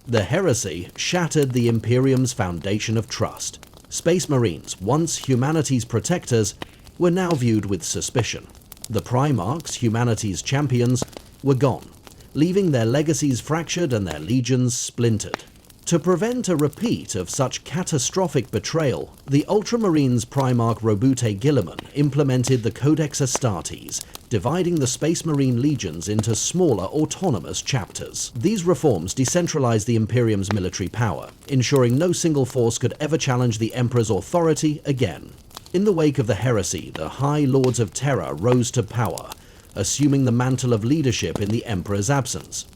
The heresy shattered the Imperium's foundation of trust. Space Marines, once humanity's protectors, were now viewed with suspicion. The Primarchs, humanity's champions, were gone, leaving their legacies fractured and their legions splintered. To prevent a repeat of such catastrophic betrayal, the Ultramarines Primarch Robute Guilliman implemented the Codex Astartes, dividing the Space Marine legions into smaller autonomous chapters. These reforms decentralized the Imperium's military power, ensuring no single force could ever challenge the Emperor's authority again. In the wake of the heresy, the High Lords of Terror rose to power, assuming the mantle of leadership in the Emperor's absence.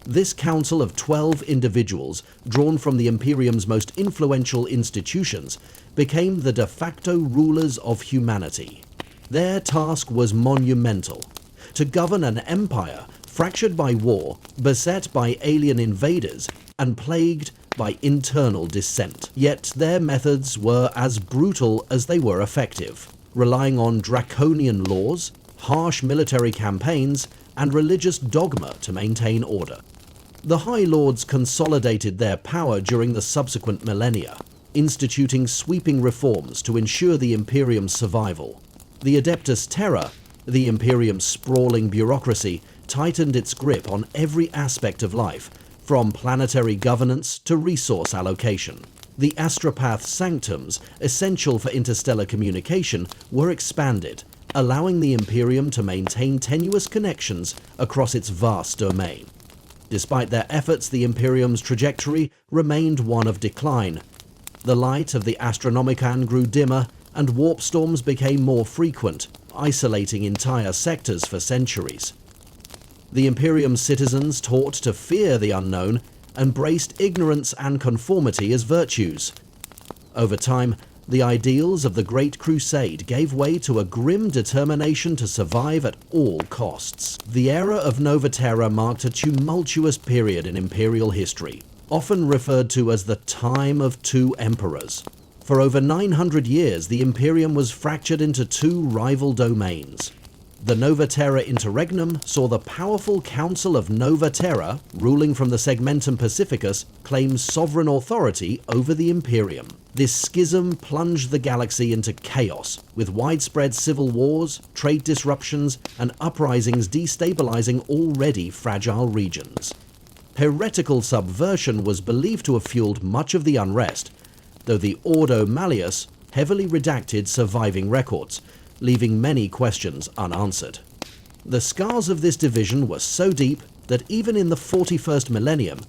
This council of 12 individuals, drawn from the Imperium's most influential institutions, became the de facto rulers of humanity. Their task was monumental: to govern an empire fractured by war, beset by alien invaders, and plagued by internal dissent. Yet their methods were as brutal as they were effective, relying on draconian laws, harsh military campaigns, and religious dogma to maintain order. The High Lords consolidated their power during the subsequent millennia, instituting sweeping reforms to ensure the Imperium's survival. The Adeptus Terra, the Imperium's sprawling bureaucracy, tightened its grip on every aspect of life, from planetary governance to resource allocation. The astropath sanctums, essential for interstellar communication, were expanded, allowing the Imperium to maintain tenuous connections across its vast domain. Despite their efforts, the Imperium's trajectory remained one of decline. The light of the Astronomicon grew dimmer, and warp storms became more frequent, isolating entire sectors for centuries. The Imperium's citizens, taught to fear the unknown, embraced ignorance and conformity as virtues. Over time, the ideals of the Great Crusade gave way to a grim determination to survive at all costs. The era of Nova Terra marked a tumultuous period in Imperial history, often referred to as the Time of Two Emperors. For over 900 years, the Imperium was fractured into two rival domains. The Nova Terra Interregnum saw the powerful Council of Nova Terra, ruling from the Segmentum Pacificus, claim sovereign authority over the Imperium. This schism plunged the galaxy into chaos, with widespread civil wars, trade disruptions, and uprisings destabilizing already fragile regions. Heretical subversion was believed to have fueled much of the unrest, though the Ordo Malleus heavily redacted surviving records, leaving many questions unanswered. The scars of this division were so deep that even in the 41st millennium,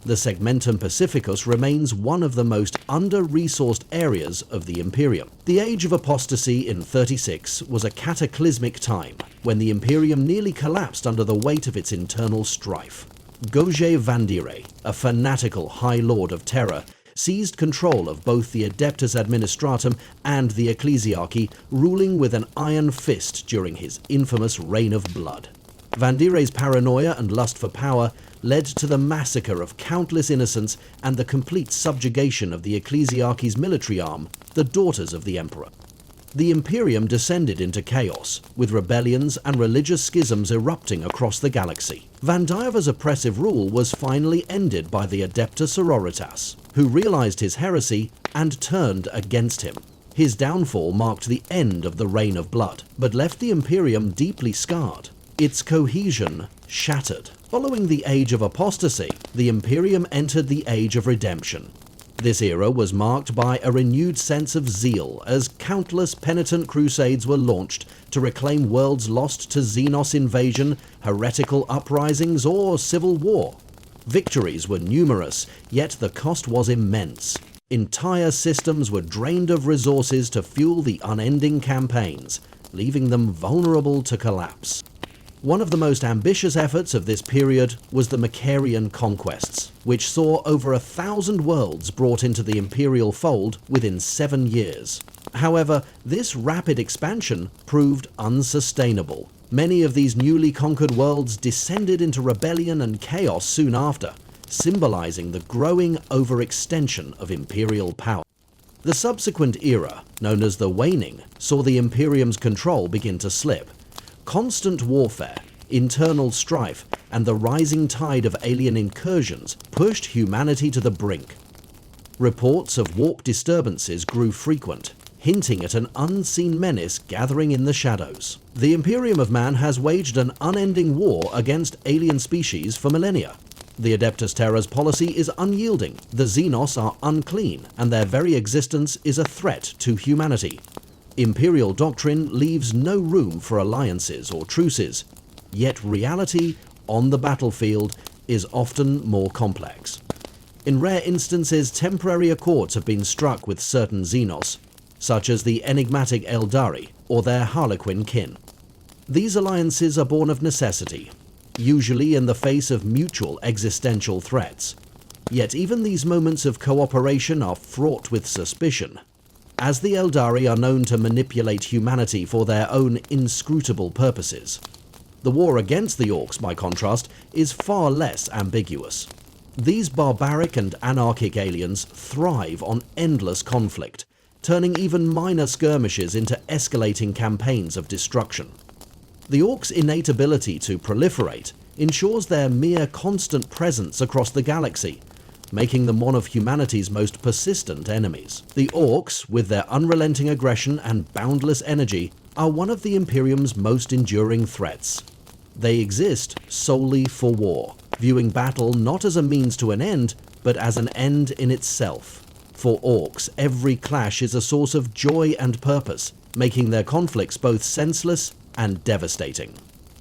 the Segmentum Pacificus remains one of the most under-resourced areas of the Imperium. The Age of Apostasy in 36 was a cataclysmic time, when the Imperium nearly collapsed under the weight of its internal strife. Goge Vandire, a fanatical High Lord of Terror, seized control of both the Adeptus Administratum and the Ecclesiarchy, ruling with an iron fist during his infamous Reign of Blood. Vandire's paranoia and lust for power led to the massacre of countless innocents and the complete subjugation of the Ecclesiarchy's military arm, the Daughters of the Emperor. The Imperium descended into chaos, with rebellions and religious schisms erupting across the galaxy. Vandire's oppressive rule was finally ended by the Adepta Sororitas, who realized his heresy and turned against him. His downfall marked the end of the Reign of Blood, but left the Imperium deeply scarred, its cohesion shattered. Following the Age of Apostasy, the Imperium entered the Age of Redemption. This era was marked by a renewed sense of zeal as countless penitent crusades were launched to reclaim worlds lost to Xenos invasion, heretical uprisings, or civil war. Victories were numerous, yet the cost was immense. Entire systems were drained of resources to fuel the unending campaigns, leaving them vulnerable to collapse. One of the most ambitious efforts of this period was the Macarian conquests, which saw over 1,000 worlds brought into the imperial fold within 7 years. However, this rapid expansion proved unsustainable. Many of these newly conquered worlds descended into rebellion and chaos soon after, symbolizing the growing overextension of imperial power. The subsequent era, known as the Waning, saw the Imperium's control begin to slip. Constant warfare, internal strife, and the rising tide of alien incursions pushed humanity to the brink. Reports of warp disturbances grew frequent, hinting at an unseen menace gathering in the shadows. The Imperium of Man has waged an unending war against alien species for millennia. The Adeptus Terra's policy is unyielding, the Xenos are unclean, and their very existence is a threat to humanity. Imperial doctrine leaves no room for alliances or truces, yet reality on the battlefield is often more complex. In rare instances, temporary accords have been struck with certain Xenos, such as the enigmatic Eldari or their Harlequin kin. These alliances are born of necessity, usually in the face of mutual existential threats. Yet even these moments of cooperation are fraught with suspicion, as the Eldari are known to manipulate humanity for their own inscrutable purposes. The war against the Orcs, by contrast, is far less ambiguous. These barbaric and anarchic aliens thrive on endless conflict, turning even minor skirmishes into escalating campaigns of destruction. The Orcs' innate ability to proliferate ensures their mere constant presence across the galaxy, making them one of humanity's most persistent enemies. The Orcs, with their unrelenting aggression and boundless energy, are one of the Imperium's most enduring threats. They exist solely for war, viewing battle not as a means to an end, but as an end in itself. For Orcs, every clash is a source of joy and purpose, making their conflicts both senseless and devastating.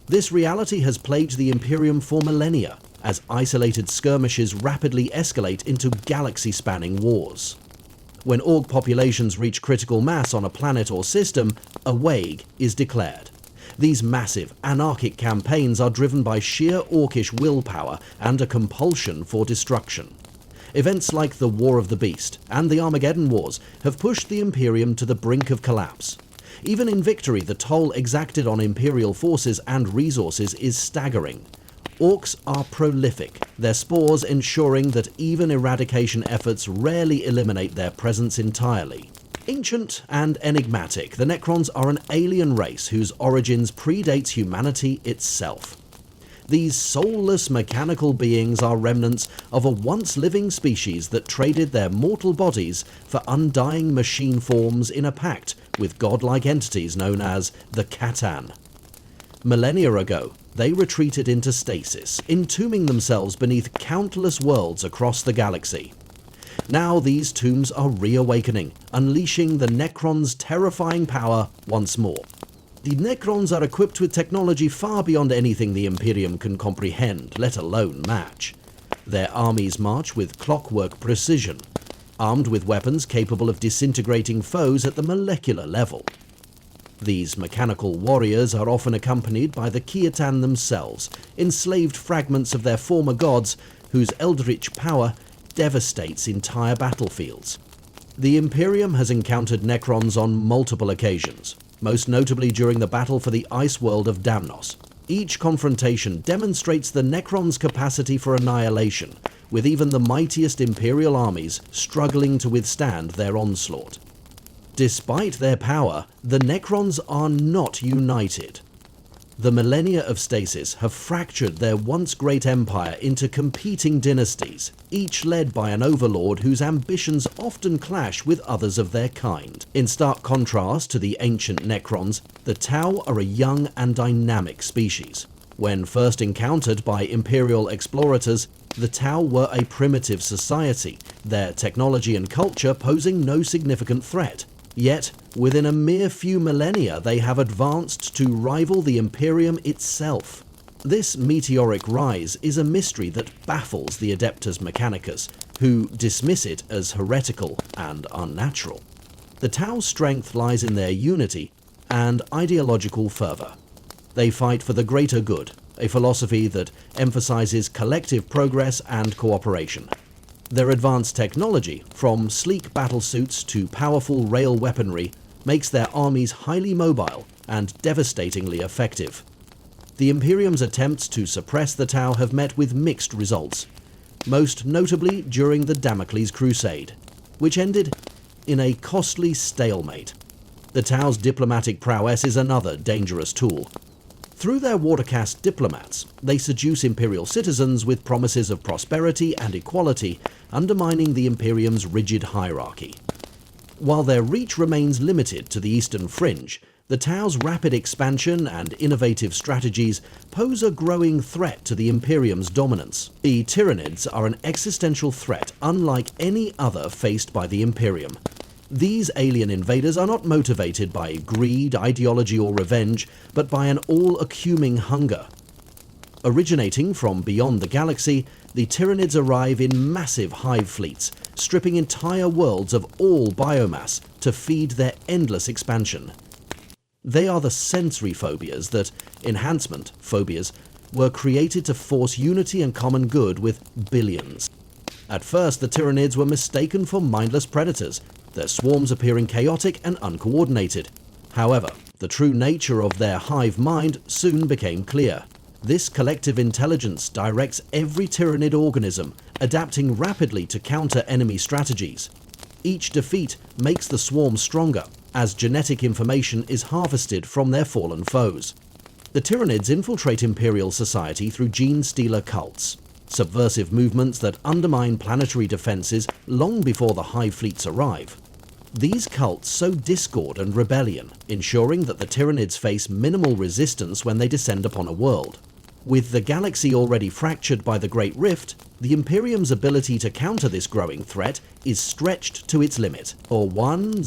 This reality has plagued the Imperium for millennia, as isolated skirmishes rapidly escalate into galaxy-spanning wars. When Orc populations reach critical mass on a planet or system, a wage is declared. These massive, anarchic campaigns are driven by sheer Orcish willpower and a compulsion for destruction. Events like the War of the Beast and the Armageddon Wars have pushed the Imperium to the brink of collapse. Even in victory, the toll exacted on Imperial forces and resources is staggering. Orcs are prolific, their spores ensuring that even eradication efforts rarely eliminate their presence entirely. Ancient and enigmatic, the Necrons are an alien race whose origins predates humanity itself. These soulless mechanical beings are remnants of a once-living species that traded their mortal bodies for undying machine forms in a pact with godlike entities known as the Catan. Millennia ago, they retreated into stasis, entombing themselves beneath countless worlds across the galaxy. Now these tombs are reawakening, unleashing the Necrons' terrifying power once more. The Necrons are equipped with technology far beyond anything the Imperium can comprehend, let alone match. Their armies march with clockwork precision, armed with weapons capable of disintegrating foes at the molecular level. These mechanical warriors are often accompanied by the Khitan themselves, enslaved fragments of their former gods whose eldritch power devastates entire battlefields. The Imperium has encountered Necrons on multiple occasions, most notably during the battle for the ice world of Damnos. Each confrontation demonstrates the Necrons' capacity for annihilation, with even the mightiest Imperial armies struggling to withstand their onslaught. Despite their power, the Necrons are not united. The millennia of stasis have fractured their once great empire into competing dynasties, each led by an overlord whose ambitions often clash with others of their kind. In stark contrast to the ancient Necrons, the Tau are a young and dynamic species. When first encountered by Imperial explorators, the Tau were a primitive society, their technology and culture posing no significant threat. Yet, within a mere few millennia, they have advanced to rival the Imperium itself. This meteoric rise is a mystery that baffles the Adeptus Mechanicus, who dismiss it as heretical and unnatural. The Tau's strength lies in their unity and ideological fervor. They fight for the greater good, a philosophy that emphasizes collective progress and cooperation. Their advanced technology, from sleek battlesuits to powerful rail weaponry, makes their armies highly mobile and devastatingly effective. The Imperium's attempts to suppress the Tau have met with mixed results, most notably during the Damocles Crusade, which ended in a costly stalemate. The Tau's diplomatic prowess is another dangerous tool. Through their water-caste diplomats, they seduce Imperial citizens with promises of prosperity and equality, undermining the Imperium's rigid hierarchy. While their reach remains limited to the eastern fringe, the Tau's rapid expansion and innovative strategies pose a growing threat to the Imperium's dominance. The Tyranids are an existential threat unlike any other faced by the Imperium. These alien invaders are not motivated by greed, ideology, or revenge, but by an all-accuming hunger. Originating from beyond the galaxy, the Tyranids arrive in massive hive fleets, stripping entire worlds of all biomass to feed their endless expansion. They are the sensory phobias that, enhancement phobias, were created to force unity and common good with billions. At first, the Tyranids were mistaken for mindless predators, their swarms appearing chaotic and uncoordinated. However, the true nature of their hive mind soon became clear. This collective intelligence directs every Tyranid organism, adapting rapidly to counter enemy strategies. Each defeat makes the swarm stronger, as genetic information is harvested from their fallen foes. The Tyranids infiltrate Imperial society through gene-stealer cults, subversive movements that undermine planetary defenses long before the hive fleets arrive. These cults sow discord and rebellion, ensuring that the Tyranids face minimal resistance when they descend upon a world. With the galaxy already fractured by the Great Rift, the Imperium's ability to counter this growing threat is stretched to its limit. For 1,000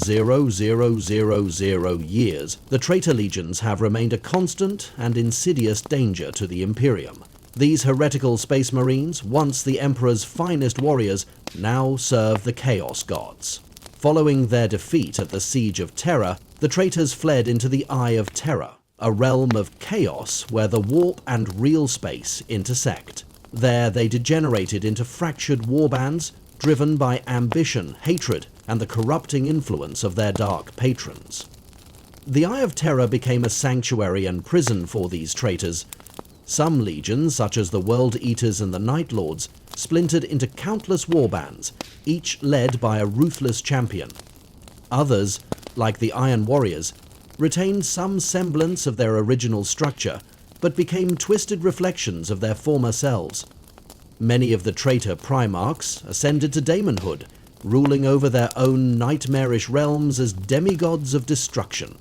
years, the traitor legions have remained a constant and insidious danger to the Imperium. These heretical space marines, once the Emperor's finest warriors, now serve the Chaos Gods. Following their defeat at the Siege of Terra, the traitors fled into the Eye of Terror, a realm of chaos where the warp and real space intersect. There they degenerated into fractured warbands, driven by ambition, hatred, and the corrupting influence of their dark patrons. The Eye of Terror became a sanctuary and prison for these traitors. Some legions, such as the World Eaters and the Night Lords, splintered into countless warbands, each led by a ruthless champion. Others, like the Iron Warriors, retained some semblance of their original structure, but became twisted reflections of their former selves. Many of the traitor Primarchs ascended to daemonhood, ruling over their own nightmarish realms as demigods of destruction.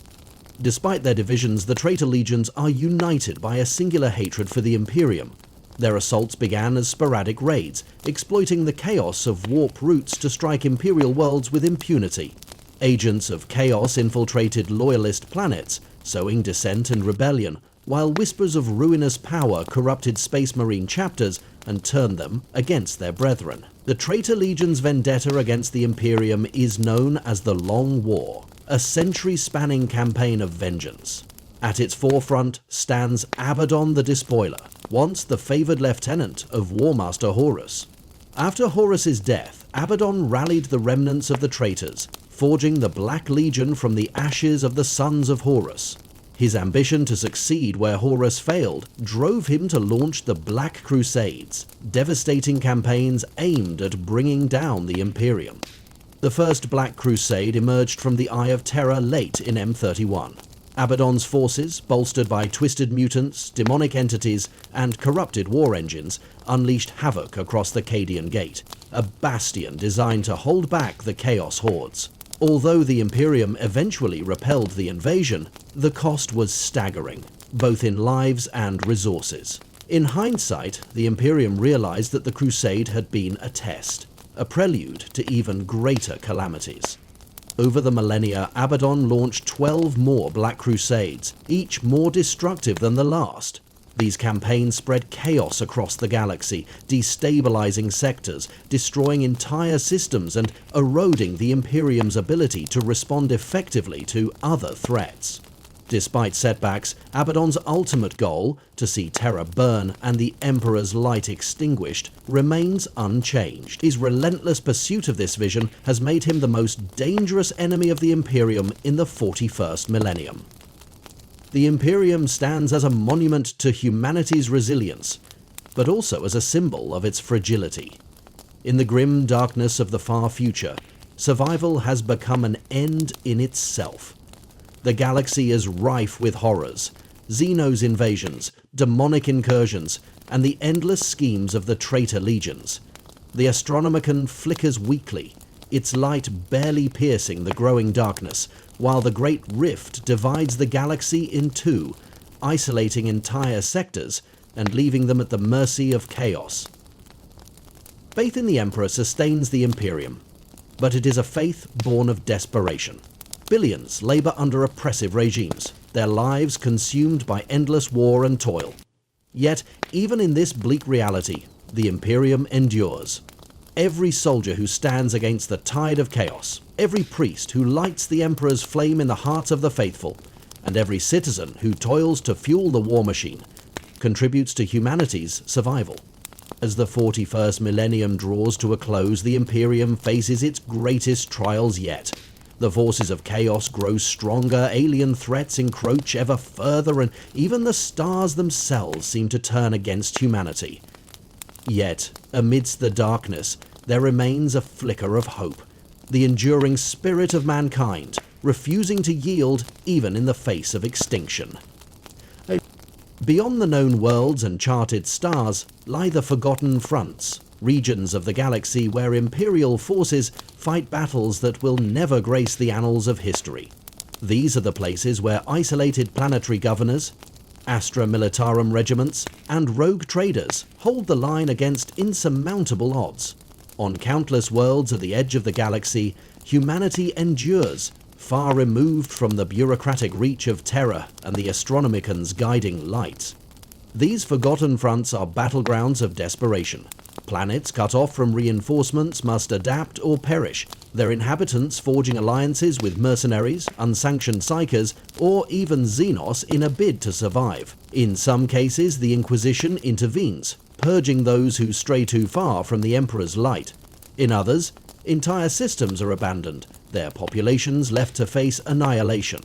Despite their divisions, the traitor legions are united by a singular hatred for the Imperium. Their assaults began as sporadic raids, exploiting the chaos of warp routes to strike Imperial worlds with impunity. Agents of chaos infiltrated loyalist planets, sowing dissent and rebellion, while whispers of ruinous power corrupted Space Marine chapters and turned them against their brethren. The Traitor Legion's vendetta against the Imperium is known as the Long War, a century-spanning campaign of vengeance. At its forefront stands Abaddon the Despoiler, once the favoured lieutenant of War Master Horus. After Horus's death, Abaddon rallied the remnants of the traitors, forging the Black Legion from the ashes of the Sons of Horus. His ambition to succeed where Horus failed drove him to launch the Black Crusades, devastating campaigns aimed at bringing down the Imperium. The first Black Crusade emerged from the Eye of Terror late in M31. Abaddon's forces, bolstered by twisted mutants, demonic entities, and corrupted war engines, unleashed havoc across the Cadian Gate, a bastion designed to hold back the Chaos Hordes. Although the Imperium eventually repelled the invasion, the cost was staggering, both in lives and resources. In hindsight, the Imperium realized that the Crusade had been a test, a prelude to even greater calamities. Over the millennia, Abaddon launched 12 more Black Crusades, each more destructive than the last. These campaigns spread chaos across the galaxy, destabilizing sectors, destroying entire systems, and eroding the Imperium's ability to respond effectively to other threats. Despite setbacks, Abaddon's ultimate goal, to see Terra burn and the Emperor's light extinguished, remains unchanged. His relentless pursuit of this vision has made him the most dangerous enemy of the Imperium in the 41st millennium. The Imperium stands as a monument to humanity's resilience, but also as a symbol of its fragility. In the grim darkness of the far future, survival has become an end in itself. The galaxy is rife with horrors, Xenos invasions, demonic incursions, and the endless schemes of the traitor legions. The Astronomicon flickers weakly, its light barely piercing the growing darkness, while the Great Rift divides the galaxy in two, isolating entire sectors and leaving them at the mercy of chaos. Faith in the Emperor sustains the Imperium, but it is a faith born of desperation. Billions labor under oppressive regimes, their lives consumed by endless war and toil. Yet, even in this bleak reality, the Imperium endures. Every soldier who stands against the tide of chaos, every priest who lights the Emperor's flame in the hearts of the faithful, and every citizen who toils to fuel the war machine contributes to humanity's survival. As the 41st millennium draws to a close, the Imperium faces its greatest trials yet. The forces of chaos grow stronger, alien threats encroach ever further, and even the stars themselves seem to turn against humanity. Yet, amidst the darkness, there remains a flicker of hope, the enduring spirit of mankind, refusing to yield even in the face of extinction. Beyond the known worlds and charted stars lie the Forgotten Fronts, regions of the galaxy where Imperial forces fight battles that will never grace the annals of history. These are the places where isolated planetary governors, Astra Militarum regiments, and rogue traders hold the line against insurmountable odds. On countless worlds at the edge of the galaxy, humanity endures, far removed from the bureaucratic reach of terror and the Astronomican's guiding light. These Forgotten Fronts are battlegrounds of desperation. Planets cut off from reinforcements must adapt or perish, their inhabitants forging alliances with mercenaries, unsanctioned psychers, or even Xenos in a bid to survive. In some cases, the Inquisition intervenes, purging those who stray too far from the Emperor's light. In others, entire systems are abandoned, their populations left to face annihilation.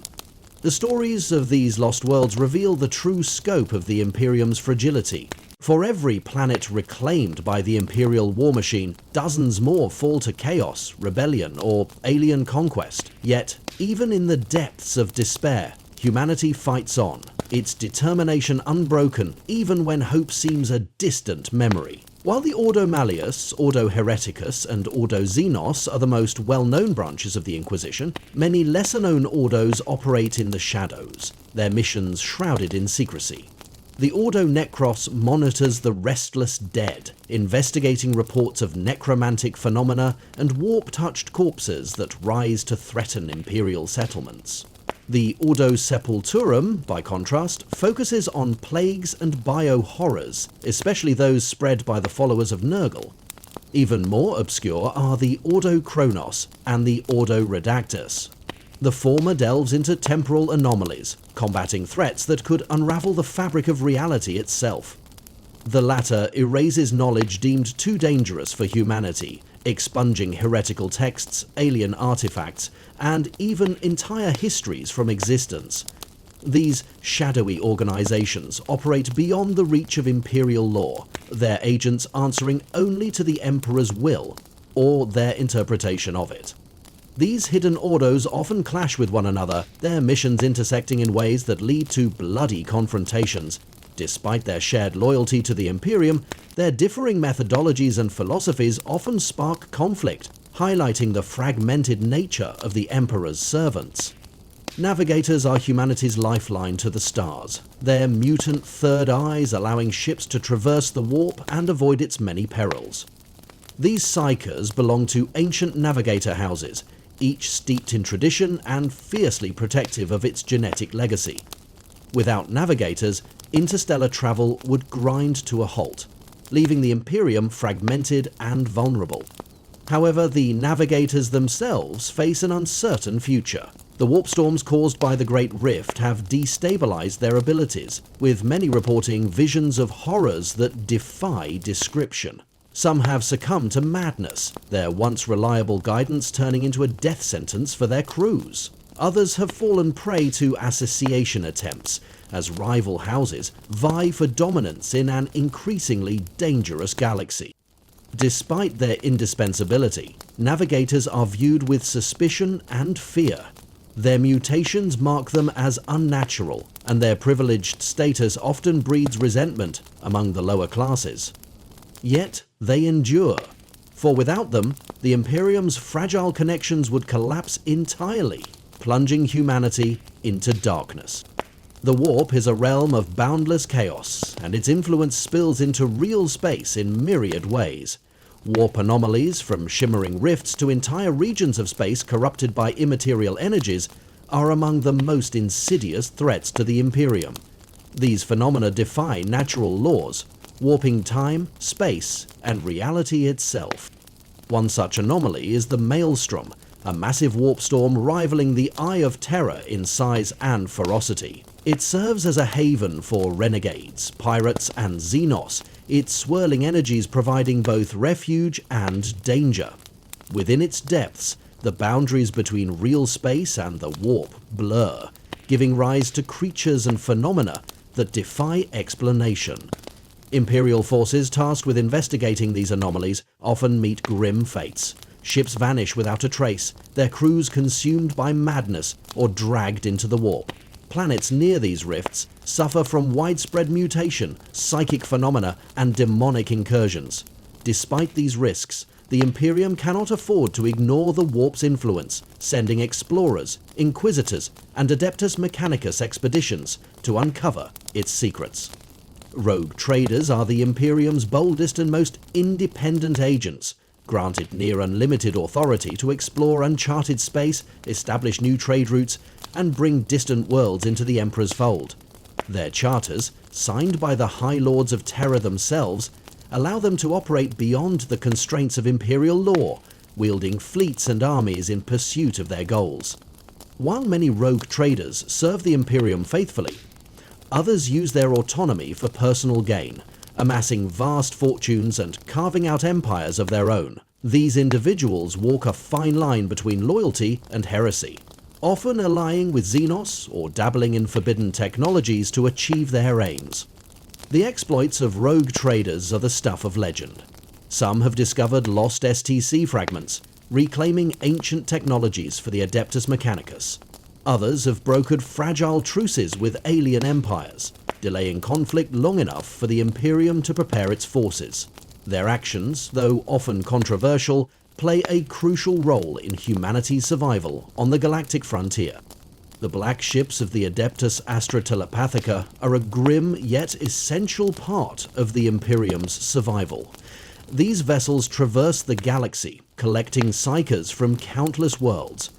The stories of these lost worlds reveal the true scope of the Imperium's fragility. For every planet reclaimed by the Imperial war machine, dozens more fall to chaos, rebellion, or alien conquest. Yet, even in the depths of despair, humanity fights on, its determination unbroken even when hope seems a distant memory. While the Ordo Malleus, Ordo Hereticus, and Ordo Xenos are the most well-known branches of the Inquisition, many lesser-known Ordos operate in the shadows, their missions shrouded in secrecy. The Ordo Necros monitors the restless dead, investigating reports of necromantic phenomena and warp-touched corpses that rise to threaten Imperial settlements. The Ordo Sepulturum, by contrast, focuses on plagues and bio-horrors, especially those spread by the followers of Nurgle. Even more obscure are the Ordo Chronos and the Ordo Redactus. The former delves into temporal anomalies, combating threats that could unravel the fabric of reality itself. The latter erases knowledge deemed too dangerous for humanity, expunging heretical texts, alien artifacts, and even entire histories from existence. These shadowy organizations operate beyond the reach of Imperial law, their agents answering only to the Emperor's will, or their interpretation of it. These hidden Ordos often clash with one another, their missions intersecting in ways that lead to bloody confrontations. Despite their shared loyalty to the Imperium, their differing methodologies and philosophies often spark conflict, highlighting the fragmented nature of the Emperor's servants. Navigators are humanity's lifeline to the stars, their mutant third eyes allowing ships to traverse the warp and avoid its many perils. These psychers belong to ancient navigator houses, each steeped in tradition and fiercely protective of its genetic legacy. Without navigators, interstellar travel would grind to a halt, leaving the Imperium fragmented and vulnerable. However, the navigators themselves face an uncertain future. The warp storms caused by the Great Rift have destabilized their abilities, with many reporting visions of horrors that defy description. Some have succumbed to madness, their once reliable guidance turning into a death sentence for their crews. Others have fallen prey to assassination attempts, as rival houses vie for dominance in an increasingly dangerous galaxy. Despite their indispensability, navigators are viewed with suspicion and fear. Their mutations mark them as unnatural, and their privileged status often breeds resentment among the lower classes. Yet they endure, for without them, the Imperium's fragile connections would collapse entirely, plunging humanity into darkness. The warp is a realm of boundless chaos, and its influence spills into real space in myriad ways. Warp anomalies, from shimmering rifts to entire regions of space corrupted by immaterial energies, are among the most insidious threats to the Imperium. These phenomena defy natural laws, warping time, space, and reality itself. One such anomaly is the Maelstrom, a massive warp storm rivaling the Eye of Terror in size and ferocity. It serves as a haven for renegades, pirates and Xenos, its swirling energies providing both refuge and danger. Within its depths, the boundaries between real space and the warp blur, giving rise to creatures and phenomena that defy explanation. Imperial forces tasked with investigating these anomalies often meet grim fates. Ships vanish without a trace, their crews consumed by madness or dragged into the warp. Planets near these rifts suffer from widespread mutation, psychic phenomena, and demonic incursions. Despite these risks, the Imperium cannot afford to ignore the warp's influence, sending explorers, inquisitors, and Adeptus Mechanicus expeditions to uncover its secrets. Rogue traders are the Imperium's boldest and most independent agents, granted near unlimited authority to explore uncharted space, establish new trade routes, and bring distant worlds into the Emperor's fold. Their charters, signed by the High Lords of Terror themselves, allow them to operate beyond the constraints of Imperial law, wielding fleets and armies in pursuit of their goals. While many rogue traders serve the Imperium faithfully, others use their autonomy for personal gain, amassing vast fortunes and carving out empires of their own. These individuals walk a fine line between loyalty and heresy, often allying with Xenos or dabbling in forbidden technologies to achieve their aims. The exploits of rogue traders are the stuff of legend. Some have discovered lost STC fragments, reclaiming ancient technologies for the Adeptus Mechanicus. Others have brokered fragile truces with alien empires, delaying conflict long enough for the Imperium to prepare its forces. Their actions, though often controversial, play a crucial role in humanity's survival on the galactic frontier. The black ships of the Adeptus Astra Telepathica are a grim yet essential part of the Imperium's survival. These vessels traverse the galaxy, collecting psychers from countless worlds.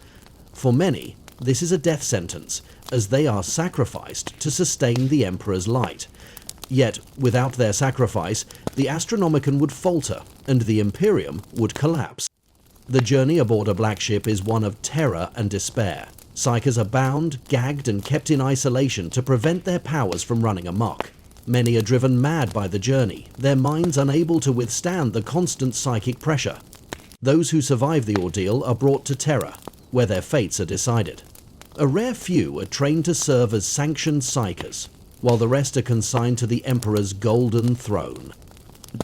For many, this is a death sentence, as they are sacrificed to sustain the Emperor's light. Yet, without their sacrifice, the Astronomicon would falter, and the Imperium would collapse. The journey aboard a black ship is one of terror and despair. Psychers are bound, gagged, and kept in isolation to prevent their powers from running amok. Many are driven mad by the journey, their minds unable to withstand the constant psychic pressure. Those who survive the ordeal are brought to Terra, where their fates are decided. A rare few are trained to serve as sanctioned psychers, while the rest are consigned to the Emperor's golden throne.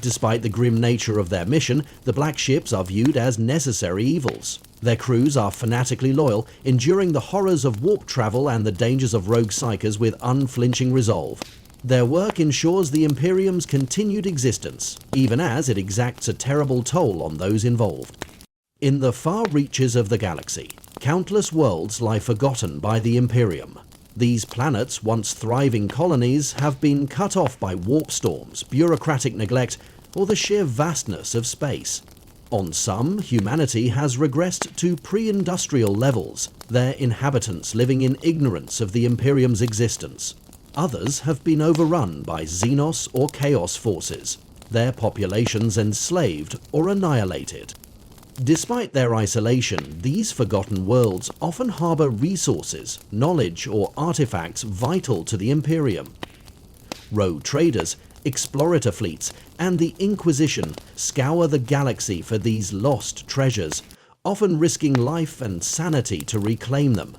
Despite the grim nature of their mission, the black ships are viewed as necessary evils. Their crews are fanatically loyal, enduring the horrors of warp travel and the dangers of rogue psychers with unflinching resolve. Their work ensures the Imperium's continued existence, even as it exacts a terrible toll on those involved. In the far reaches of the galaxy, countless worlds lie forgotten by the Imperium. These planets, once thriving colonies, have been cut off by warp storms, bureaucratic neglect, or the sheer vastness of space. On some, humanity has regressed to pre-industrial levels, their inhabitants living in ignorance of the Imperium's existence. Others have been overrun by Xenos or Chaos forces, their populations enslaved or annihilated. Despite their isolation, these forgotten worlds often harbor resources, knowledge, or artifacts vital to the Imperium. Rogue traders, explorator fleets, and the Inquisition scour the galaxy for these lost treasures, often risking life and sanity to reclaim them.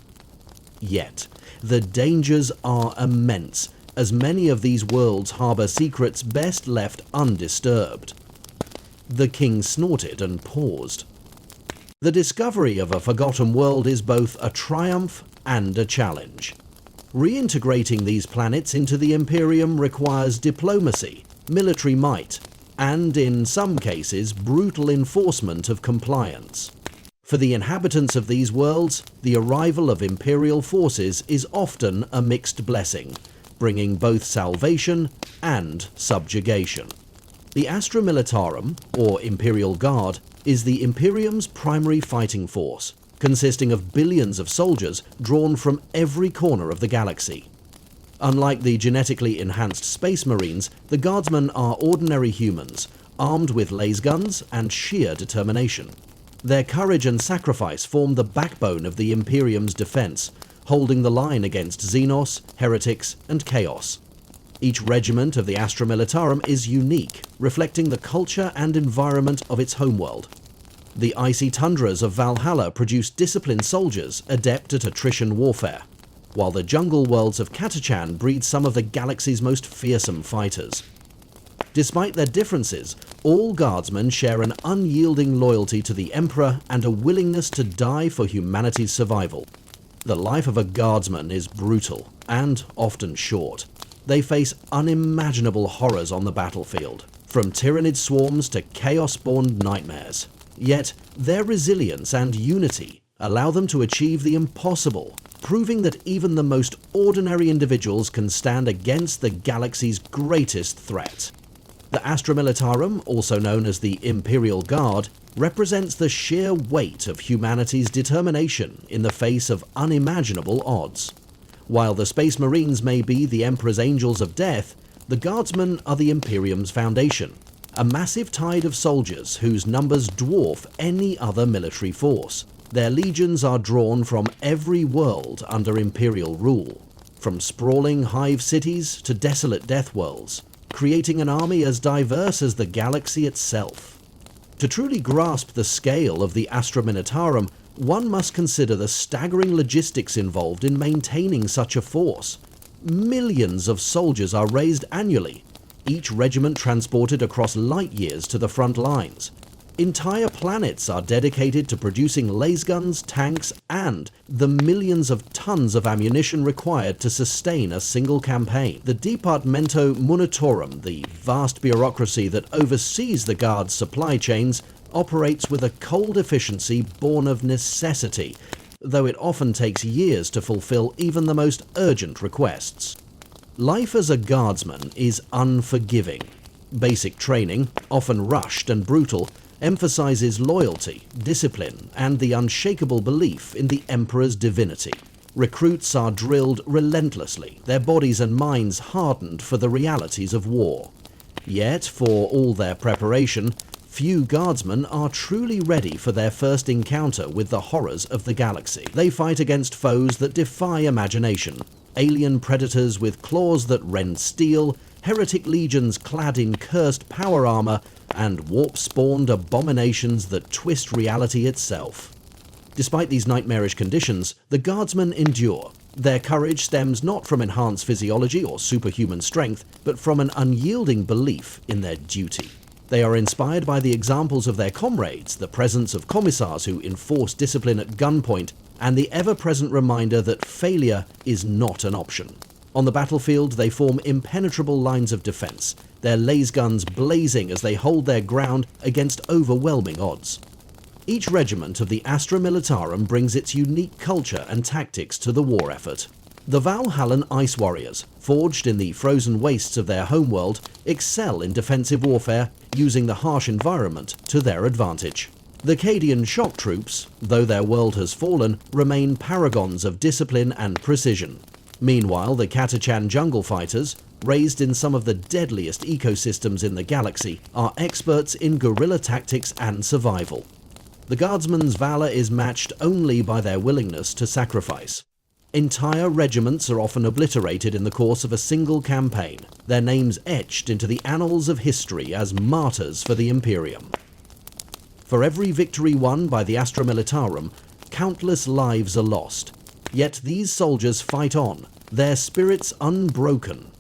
Yet, the dangers are immense, as many of these worlds harbor secrets best left undisturbed. The king snorted and paused. The discovery of a forgotten world is both a triumph and a challenge. Reintegrating these planets into the Imperium requires diplomacy, military might, and in some cases brutal enforcement of compliance. For the inhabitants of these worlds, the arrival of Imperial forces is often a mixed blessing, bringing both salvation and subjugation. The Astra Militarum, or Imperial Guard, is the Imperium's primary fighting force, consisting of billions of soldiers drawn from every corner of the galaxy. Unlike the genetically enhanced Space Marines, the Guardsmen are ordinary humans, armed with laser guns and sheer determination. Their courage and sacrifice form the backbone of the Imperium's defense, holding the line against Xenos, heretics, and chaos. Each regiment of the Astra Militarum is unique, reflecting the culture and environment of its homeworld. The icy tundras of Valhalla produce disciplined soldiers adept at attrition warfare, while the jungle worlds of Catachan breed some of the galaxy's most fearsome fighters. Despite their differences, all guardsmen share an unyielding loyalty to the Emperor and a willingness to die for humanity's survival. The life of a guardsman is brutal and often short. They face unimaginable horrors on the battlefield, from tyrannid swarms to chaos-spawned nightmares. Yet, their resilience and unity allow them to achieve the impossible, proving that even the most ordinary individuals can stand against the galaxy's greatest threat. The Astra Militarum, also known as the Imperial Guard, represents the sheer weight of humanity's determination in the face of unimaginable odds. While the Space Marines may be the Emperor's Angels of Death, the Guardsmen are the Imperium's foundation, a massive tide of soldiers whose numbers dwarf any other military force. Their legions are drawn from every world under Imperial rule, from sprawling hive cities to desolate death worlds, creating an army as diverse as the galaxy itself. To truly grasp the scale of the Astra Militarum, one must consider the staggering logistics involved in maintaining such a force. Millions of soldiers are raised annually, each regiment transported across light years to the front lines. Entire planets are dedicated to producing lasguns, tanks, and the millions of tons of ammunition required to sustain a single campaign. The Departamento Munitorum, the vast bureaucracy that oversees the Guard's supply chains, operates with a cold efficiency born of necessity, though it often takes years to fulfill even the most urgent requests. Life as a guardsman is unforgiving. Basic training, often rushed and brutal, emphasizes loyalty, discipline, and the unshakable belief in the Emperor's divinity. Recruits are drilled relentlessly, their bodies and minds hardened for the realities of war. Yet, for all their preparation, few guardsmen are truly ready for their first encounter with the horrors of the galaxy. They fight against foes that defy imagination, alien predators with claws that rend steel, heretic legions clad in cursed power armor, and warp-spawned abominations that twist reality itself. Despite these nightmarish conditions, the guardsmen endure. Their courage stems not from enhanced physiology or superhuman strength, but from an unyielding belief in their duty. They are inspired by the examples of their comrades, the presence of commissars who enforce discipline at gunpoint, and the ever-present reminder that failure is not an option. On the battlefield, they form impenetrable lines of defense, their lasguns blazing as they hold their ground against overwhelming odds. Each regiment of the Astra Militarum brings its unique culture and tactics to the war effort. The Valhallan Ice Warriors, forged in the frozen wastes of their homeworld, excel in defensive warfare, using the harsh environment to their advantage. The Cadian shock troops, though their world has fallen, remain paragons of discipline and precision. Meanwhile, the Catachan jungle fighters, raised in some of the deadliest ecosystems in the galaxy, are experts in guerrilla tactics and survival. The guardsmen's valor is matched only by their willingness to sacrifice. Entire regiments are often obliterated in the course of a single campaign, their names etched into the annals of history as martyrs for the Imperium. For every victory won by the Astra Militarum, countless lives are lost. Yet these soldiers fight on, their spirits unbroken.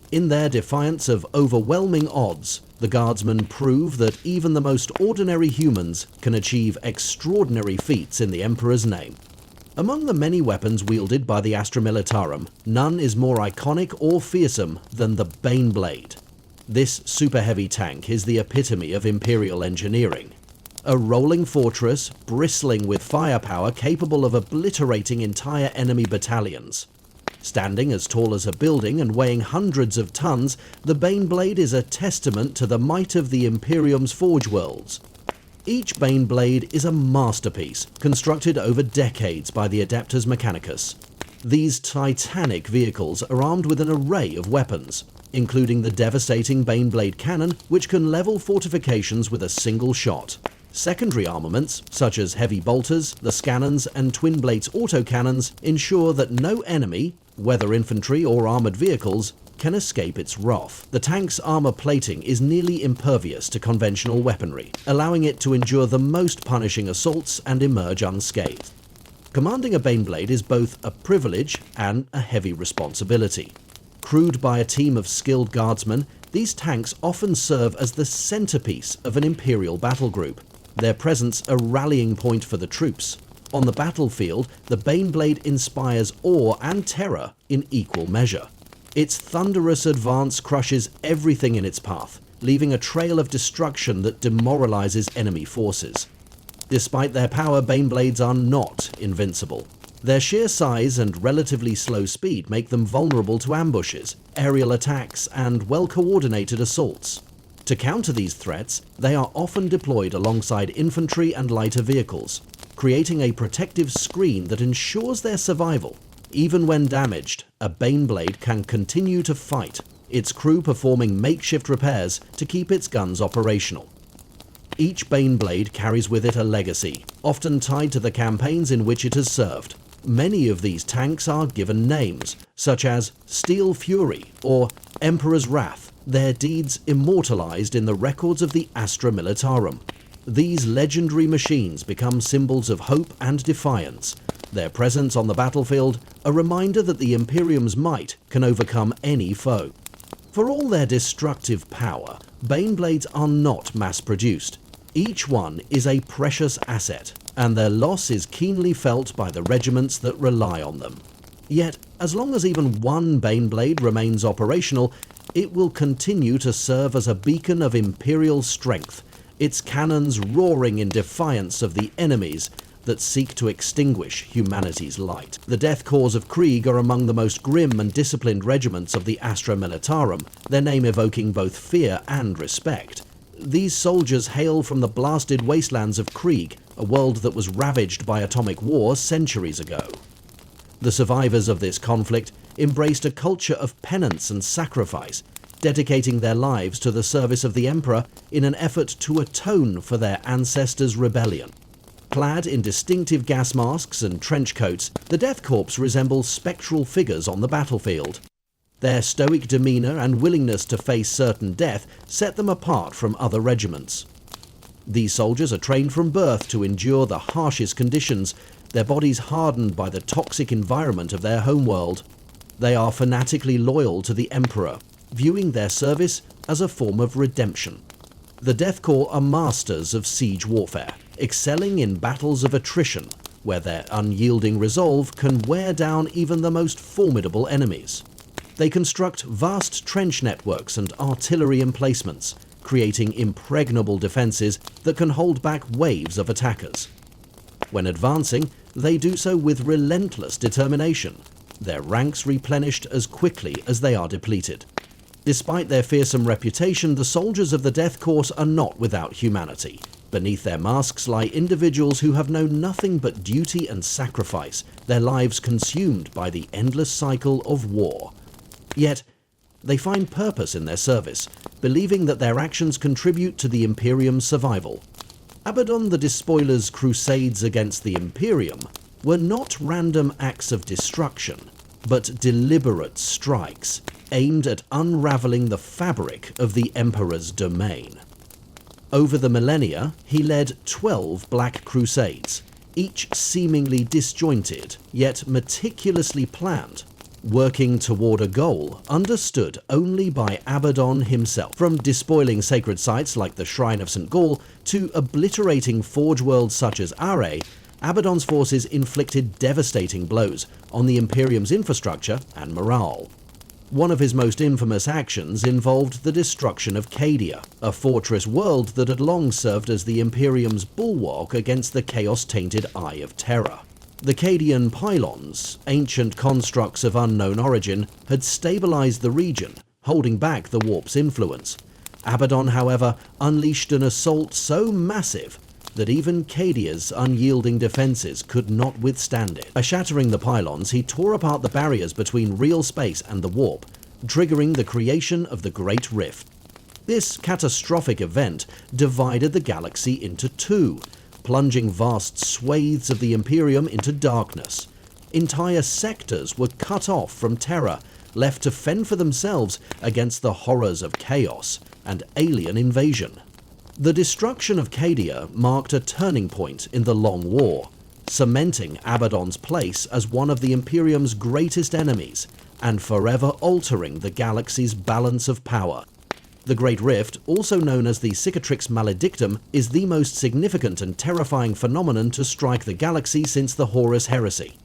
In their defiance of overwhelming odds, the guardsmen prove that even the most ordinary humans can achieve extraordinary feats in the Emperor's name. Among the many weapons wielded by the Astra Militarum, none is more iconic or fearsome than the Baneblade. This super-heavy tank is the epitome of Imperial engineering. A rolling fortress, bristling with firepower capable of obliterating entire enemy battalions. Standing as tall as a building and weighing hundreds of tons, the Baneblade is a testament to the might of the Imperium's forge worlds. Each Baneblade is a masterpiece, constructed over decades by the Adeptus Mechanicus. These titanic vehicles are armed with an array of weapons, including the devastating Baneblade cannon, which can level fortifications with a single shot. Secondary armaments, such as heavy bolters, the scannons, and twin blades autocannons, ensure that no enemy, whether infantry or armoured vehicles, can escape its wrath. The tank's armour plating is nearly impervious to conventional weaponry, allowing it to endure the most punishing assaults and emerge unscathed. Commanding a Baneblade is both a privilege and a heavy responsibility. Crewed by a team of skilled guardsmen, these tanks often serve as the centerpiece of an Imperial battle group, their presence a rallying point for the troops. On the battlefield, the Baneblade inspires awe and terror in equal measure. Its thunderous advance crushes everything in its path, leaving a trail of destruction that demoralizes enemy forces. Despite their power, Baneblades are not invincible. Their sheer size and relatively slow speed make them vulnerable to ambushes, aerial attacks, and well-coordinated assaults. To counter these threats, they are often deployed alongside infantry and lighter vehicles, creating a protective screen that ensures their survival. Even when damaged, a Baneblade can continue to fight, its crew performing makeshift repairs to keep its guns operational. Each Baneblade carries with it a legacy, often tied to the campaigns in which it has served. Many of these tanks are given names, such as Steel Fury or Emperor's Wrath, their deeds immortalized in the records of the Astra Militarum. These legendary machines become symbols of hope and defiance, their presence on the battlefield a reminder that the Imperium's might can overcome any foe. For all their destructive power, Baneblades are not mass-produced. Each one is a precious asset, and their loss is keenly felt by the regiments that rely on them. Yet, as long as even one Baneblade remains operational, it will continue to serve as a beacon of Imperial strength, its cannons roaring in defiance of the enemies that seek to extinguish humanity's light. The Death Corps of Krieg are among the most grim and disciplined regiments of the Astra Militarum, their name evoking both fear and respect. These soldiers hail from the blasted wastelands of Krieg, a world that was ravaged by atomic war centuries ago. The survivors of this conflict embraced a culture of penance and sacrifice, dedicating their lives to the service of the Emperor in an effort to atone for their ancestors' rebellion. Clad in distinctive gas masks and trench coats, the Death Corps resemble spectral figures on the battlefield. Their stoic demeanor and willingness to face certain death set them apart from other regiments. These soldiers are trained from birth to endure the harshest conditions, their bodies hardened by the toxic environment of their homeworld. They are fanatically loyal to the Emperor, viewing their service as a form of redemption. The Death Corps are masters of siege warfare, excelling in battles of attrition, where their unyielding resolve can wear down even the most formidable enemies. They construct vast trench networks and artillery emplacements, creating impregnable defenses that can hold back waves of attackers. When advancing, they do so with relentless determination, their ranks replenished as quickly as they are depleted. Despite their fearsome reputation, the soldiers of the Death Corps are not without humanity. Beneath their masks lie individuals who have known nothing but duty and sacrifice, their lives consumed by the endless cycle of war. Yet, they find purpose in their service, believing that their actions contribute to the Imperium's survival. Abaddon the Despoiler's crusades against the Imperium were not random acts of destruction, but deliberate strikes aimed at unraveling the fabric of the Emperor's domain. Over the millennia, he led 12 Black Crusades, each seemingly disjointed, yet meticulously planned, working toward a goal understood only by Abaddon himself. From despoiling sacred sites like the Shrine of St. Gall to obliterating forge worlds such as Are, Abaddon's forces inflicted devastating blows on the Imperium's infrastructure and morale. One of his most infamous actions involved the destruction of Cadia, a fortress world that had long served as the Imperium's bulwark against the chaos-tainted Eye of Terror. The Cadian pylons, ancient constructs of unknown origin, had stabilized the region, holding back the warp's influence. Abaddon, however, unleashed an assault so massive that even Cadia's unyielding defenses could not withstand it. By shattering the pylons, he tore apart the barriers between real space and the warp, triggering the creation of the Great Rift. This catastrophic event divided the galaxy into two, plunging vast swathes of the Imperium into darkness. Entire sectors were cut off from Terra, left to fend for themselves against the horrors of chaos and alien invasion. The destruction of Cadia marked a turning point in the Long War, cementing Abaddon's place as one of the Imperium's greatest enemies and forever altering the galaxy's balance of power. The Great Rift, also known as the Cicatrix Maledictum, is the most significant and terrifying phenomenon to strike the galaxy since the Horus Heresy.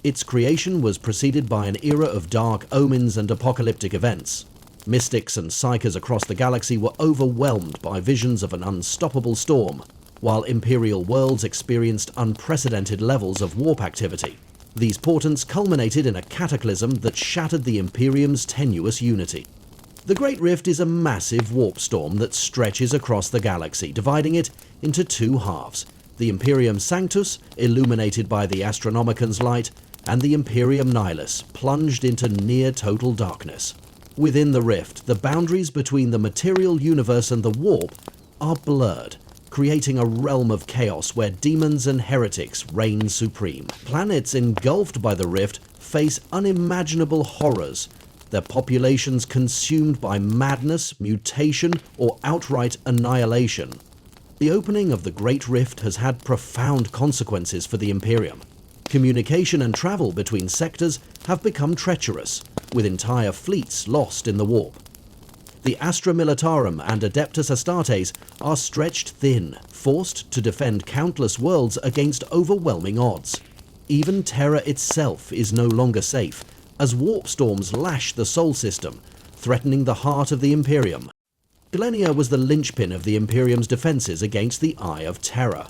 Its creation was preceded by an era of dark omens and apocalyptic events. Mystics and psychers across the galaxy were overwhelmed by visions of an unstoppable storm, while Imperial worlds experienced unprecedented levels of warp activity. These portents culminated in a cataclysm that shattered the Imperium's tenuous unity. The Great Rift is a massive warp storm that stretches across the galaxy, dividing it into two halves: the Imperium Sanctus, illuminated by the Astronomican's light, and the Imperium Nihilus, plunged into near-total darkness. Within the rift, the boundaries between the material universe and the warp are blurred, creating a realm of chaos where demons and heretics reign supreme. Planets engulfed by the rift face unimaginable horrors, their populations consumed by madness, mutation, or outright annihilation. The opening of the Great Rift has had profound consequences for the Imperium. Communication and travel between sectors have become treacherous, with entire fleets lost in the warp. The Astra Militarum and Adeptus Astartes are stretched thin, forced to defend countless worlds against overwhelming odds. Even Terra itself is no longer safe, as warp storms lash the Sol system, threatening the heart of the Imperium. Galenia was the linchpin of the Imperium's defenses against the Eye of Terror.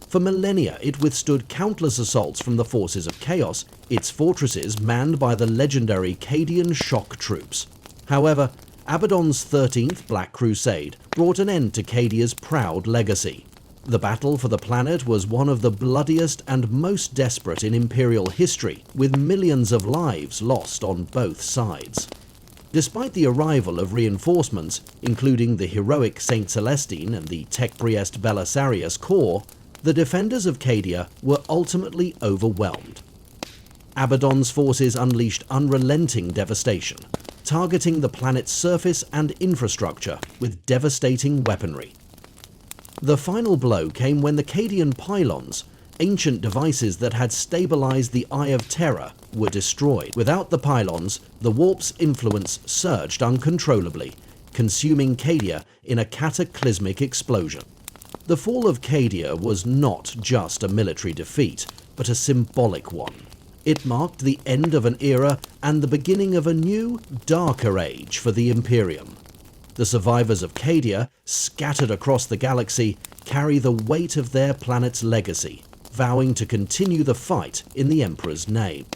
For millennia, it withstood countless assaults from the forces of chaos, its fortresses manned by the legendary Cadian shock troops. However, Abaddon's 13th Black Crusade brought an end to Cadia's proud legacy. The battle for the planet was one of the bloodiest and most desperate in Imperial history, with millions of lives lost on both sides. Despite the arrival of reinforcements, including the heroic Saint Celestine and the Tech Priest Belisarius Corps, the defenders of Cadia were ultimately overwhelmed. Abaddon's forces unleashed unrelenting devastation, targeting the planet's surface and infrastructure with devastating weaponry. The final blow came when the Cadian pylons, ancient devices that had stabilized the Eye of Terror, were destroyed. Without the pylons, the warp's influence surged uncontrollably, consuming Cadia in a cataclysmic explosion. The fall of Cadia was not just a military defeat, but a symbolic one. It marked the end of an era and the beginning of a new, darker age for the Imperium. The survivors of Cadia, scattered across the galaxy, carry the weight of their planet's legacy, vowing to continue the fight in the Emperor's name.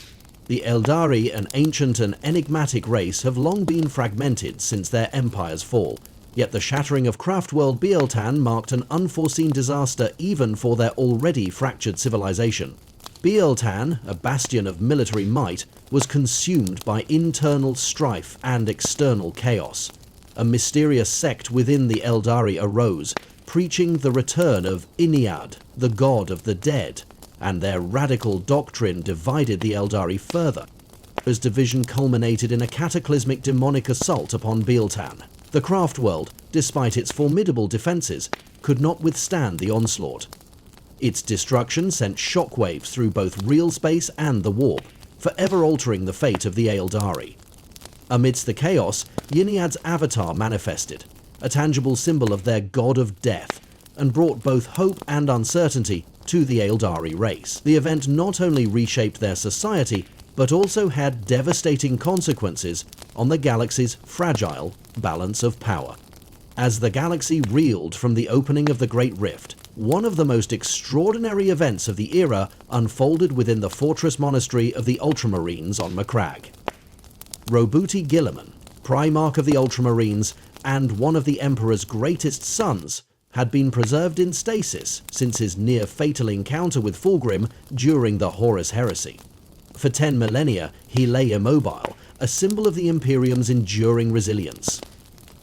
The Eldari, an ancient and enigmatic race, have long been fragmented since their empire's fall, yet the shattering of Craftworld Bieltan marked an unforeseen disaster even for their already fractured civilization. Bieltan, a bastion of military might, was consumed by internal strife and external chaos. A mysterious sect within the Eldari arose, preaching the return of Iniad, the god of the dead, and their radical doctrine divided the Eldari further. This division culminated in a cataclysmic demonic assault upon Bieltan. The Craftworld, despite its formidable defenses, could not withstand the onslaught. Its destruction sent shockwaves through both real space and the warp, forever altering the fate of the Eldari. Amidst the chaos, Yniad's avatar manifested, a tangible symbol of their god of death, and brought both hope and uncertainty to the Eldari race. The event not only reshaped their society, but also had devastating consequences on the galaxy's fragile balance of power. As the galaxy reeled from the opening of the Great Rift, one of the most extraordinary events of the era unfolded within the fortress monastery of the Ultramarines on Macragge. Roboute Guilliman, Primarch of the Ultramarines and one of the Emperor's greatest sons, had been preserved in stasis since his near-fatal encounter with Fulgrim during the Horus Heresy. For 10 millennia, he lay immobile, a symbol of the Imperium's enduring resilience.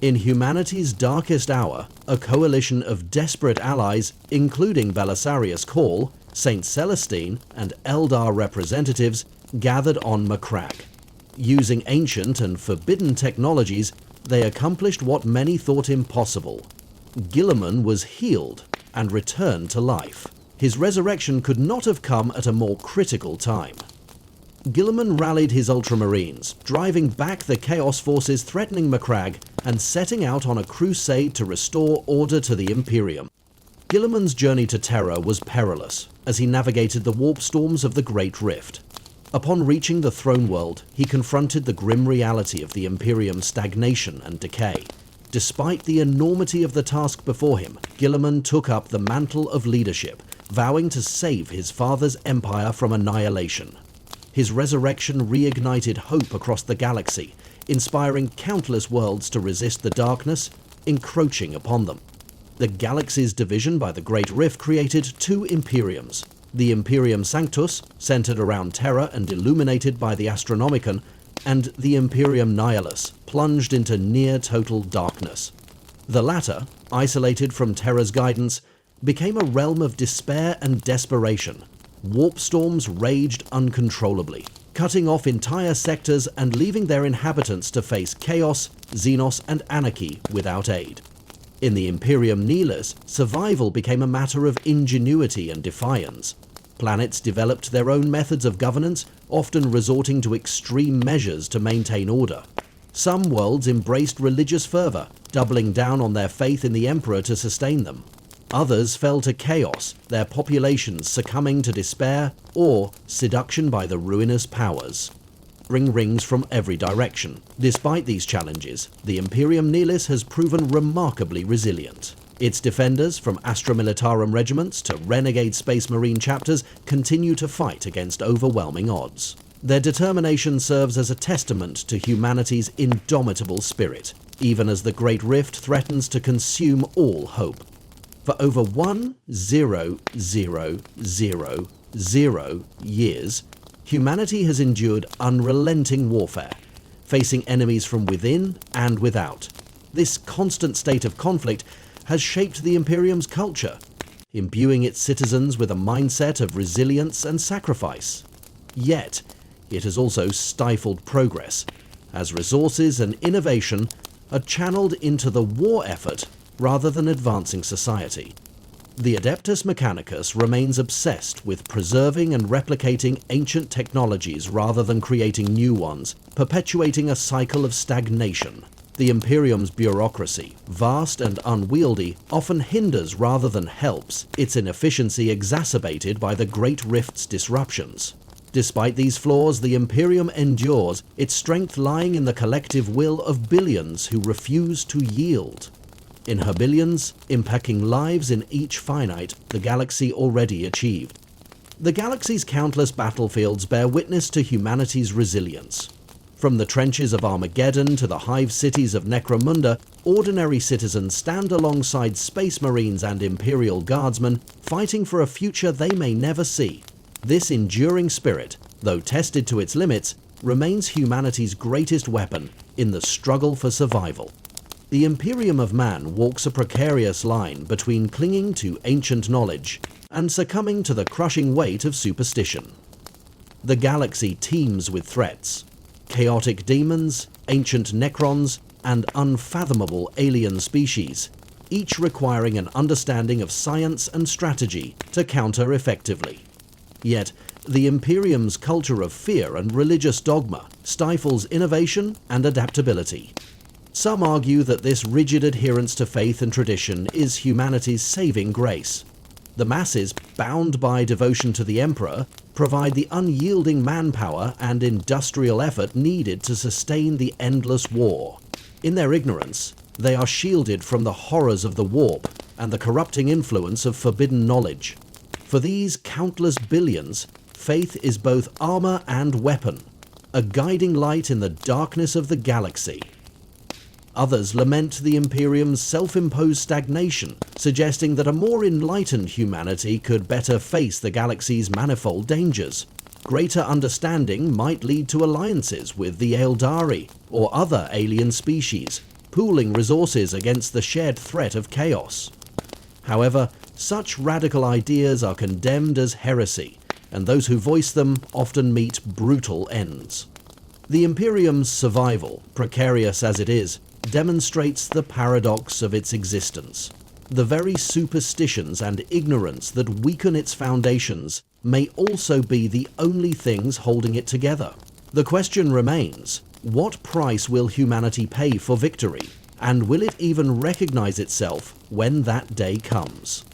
In humanity's darkest hour, a coalition of desperate allies, including Belisarius Cawl, Saint Celestine, and Eldar representatives, gathered on Macragge. Using ancient and forbidden technologies, they accomplished what many thought impossible. Guilliman was healed and returned to life. His resurrection could not have come at a more critical time. Guilliman rallied his Ultramarines, driving back the Chaos forces threatening Macragge and setting out on a crusade to restore order to the Imperium. Guilliman's journey to Terra was perilous, as he navigated the warp storms of the Great Rift. Upon reaching the Throne World, he confronted the grim reality of the Imperium's stagnation and decay. Despite the enormity of the task before him, Guilliman took up the mantle of leadership, vowing to save his father's empire from annihilation. His resurrection reignited hope across the galaxy, inspiring countless worlds to resist the darkness encroaching upon them. The galaxy's division by the Great Rift created two Imperiums. The Imperium Sanctus, centered around Terra and illuminated by the Astronomicon, and the Imperium Nihilus, plunged into near-total darkness. The latter, isolated from Terra's guidance, became a realm of despair and desperation. Warp storms raged uncontrollably, cutting off entire sectors and leaving their inhabitants to face chaos, xenos, and anarchy without aid. In the Imperium Nihilus, survival became a matter of ingenuity and defiance. Planets developed their own methods of governance, often resorting to extreme measures to maintain order. Some worlds embraced religious fervor, doubling down on their faith in the Emperor to sustain them. Others fell to chaos, their populations succumbing to despair or seduction by the ruinous powers. Rings from every direction. Despite these challenges, the Imperium Nihilus has proven remarkably resilient. Its defenders, from Astra Militarum regiments to renegade Space Marine chapters, continue to fight against overwhelming odds. Their determination serves as a testament to humanity's indomitable spirit, even as the Great Rift threatens to consume all hope. For over 1,000 years, humanity has endured unrelenting warfare, facing enemies from within and without. This constant state of conflict has shaped the Imperium's culture, imbuing its citizens with a mindset of resilience and sacrifice. Yet, it has also stifled progress, as resources and innovation are channeled into the war effort rather than advancing society. The Adeptus Mechanicus remains obsessed with preserving and replicating ancient technologies rather than creating new ones, perpetuating a cycle of stagnation. The Imperium's bureaucracy, vast and unwieldy, often hinders rather than helps, its inefficiency exacerbated by the Great Rift's disruptions. Despite these flaws, the Imperium endures, its strength lying in the collective will of billions who refuse to yield. In her billions, impacting lives in each finite the galaxy already achieved. The galaxy's countless battlefields bear witness to humanity's resilience. From the trenches of Armageddon to the hive cities of Necromunda, ordinary citizens stand alongside Space Marines and Imperial Guardsmen, fighting for a future they may never see. This enduring spirit, though tested to its limits, remains humanity's greatest weapon in the struggle for survival. The Imperium of Man walks a precarious line between clinging to ancient knowledge and succumbing to the crushing weight of superstition. The galaxy teems with threats: chaotic demons, ancient necrons, and unfathomable alien species, each requiring an understanding of science and strategy to counter effectively. Yet, the Imperium's culture of fear and religious dogma stifles innovation and adaptability. Some argue that this rigid adherence to faith and tradition is humanity's saving grace. The masses, bound by devotion to the Emperor, provide the unyielding manpower and industrial effort needed to sustain the endless war. In their ignorance, they are shielded from the horrors of the warp and the corrupting influence of forbidden knowledge. For these countless billions, faith is both armor and weapon, a guiding light in the darkness of the galaxy. Others lament the Imperium's self-imposed stagnation, suggesting that a more enlightened humanity could better face the galaxy's manifold dangers. Greater understanding might lead to alliances with the Eldari or other alien species, pooling resources against the shared threat of chaos. However, such radical ideas are condemned as heresy, and those who voice them often meet brutal ends. The Imperium's survival, precarious as it is, demonstrates the paradox of its existence. The very superstitions and ignorance that weaken its foundations may also be the only things holding it together. The question remains, what price will humanity pay for victory? And will it even recognize itself when that day comes?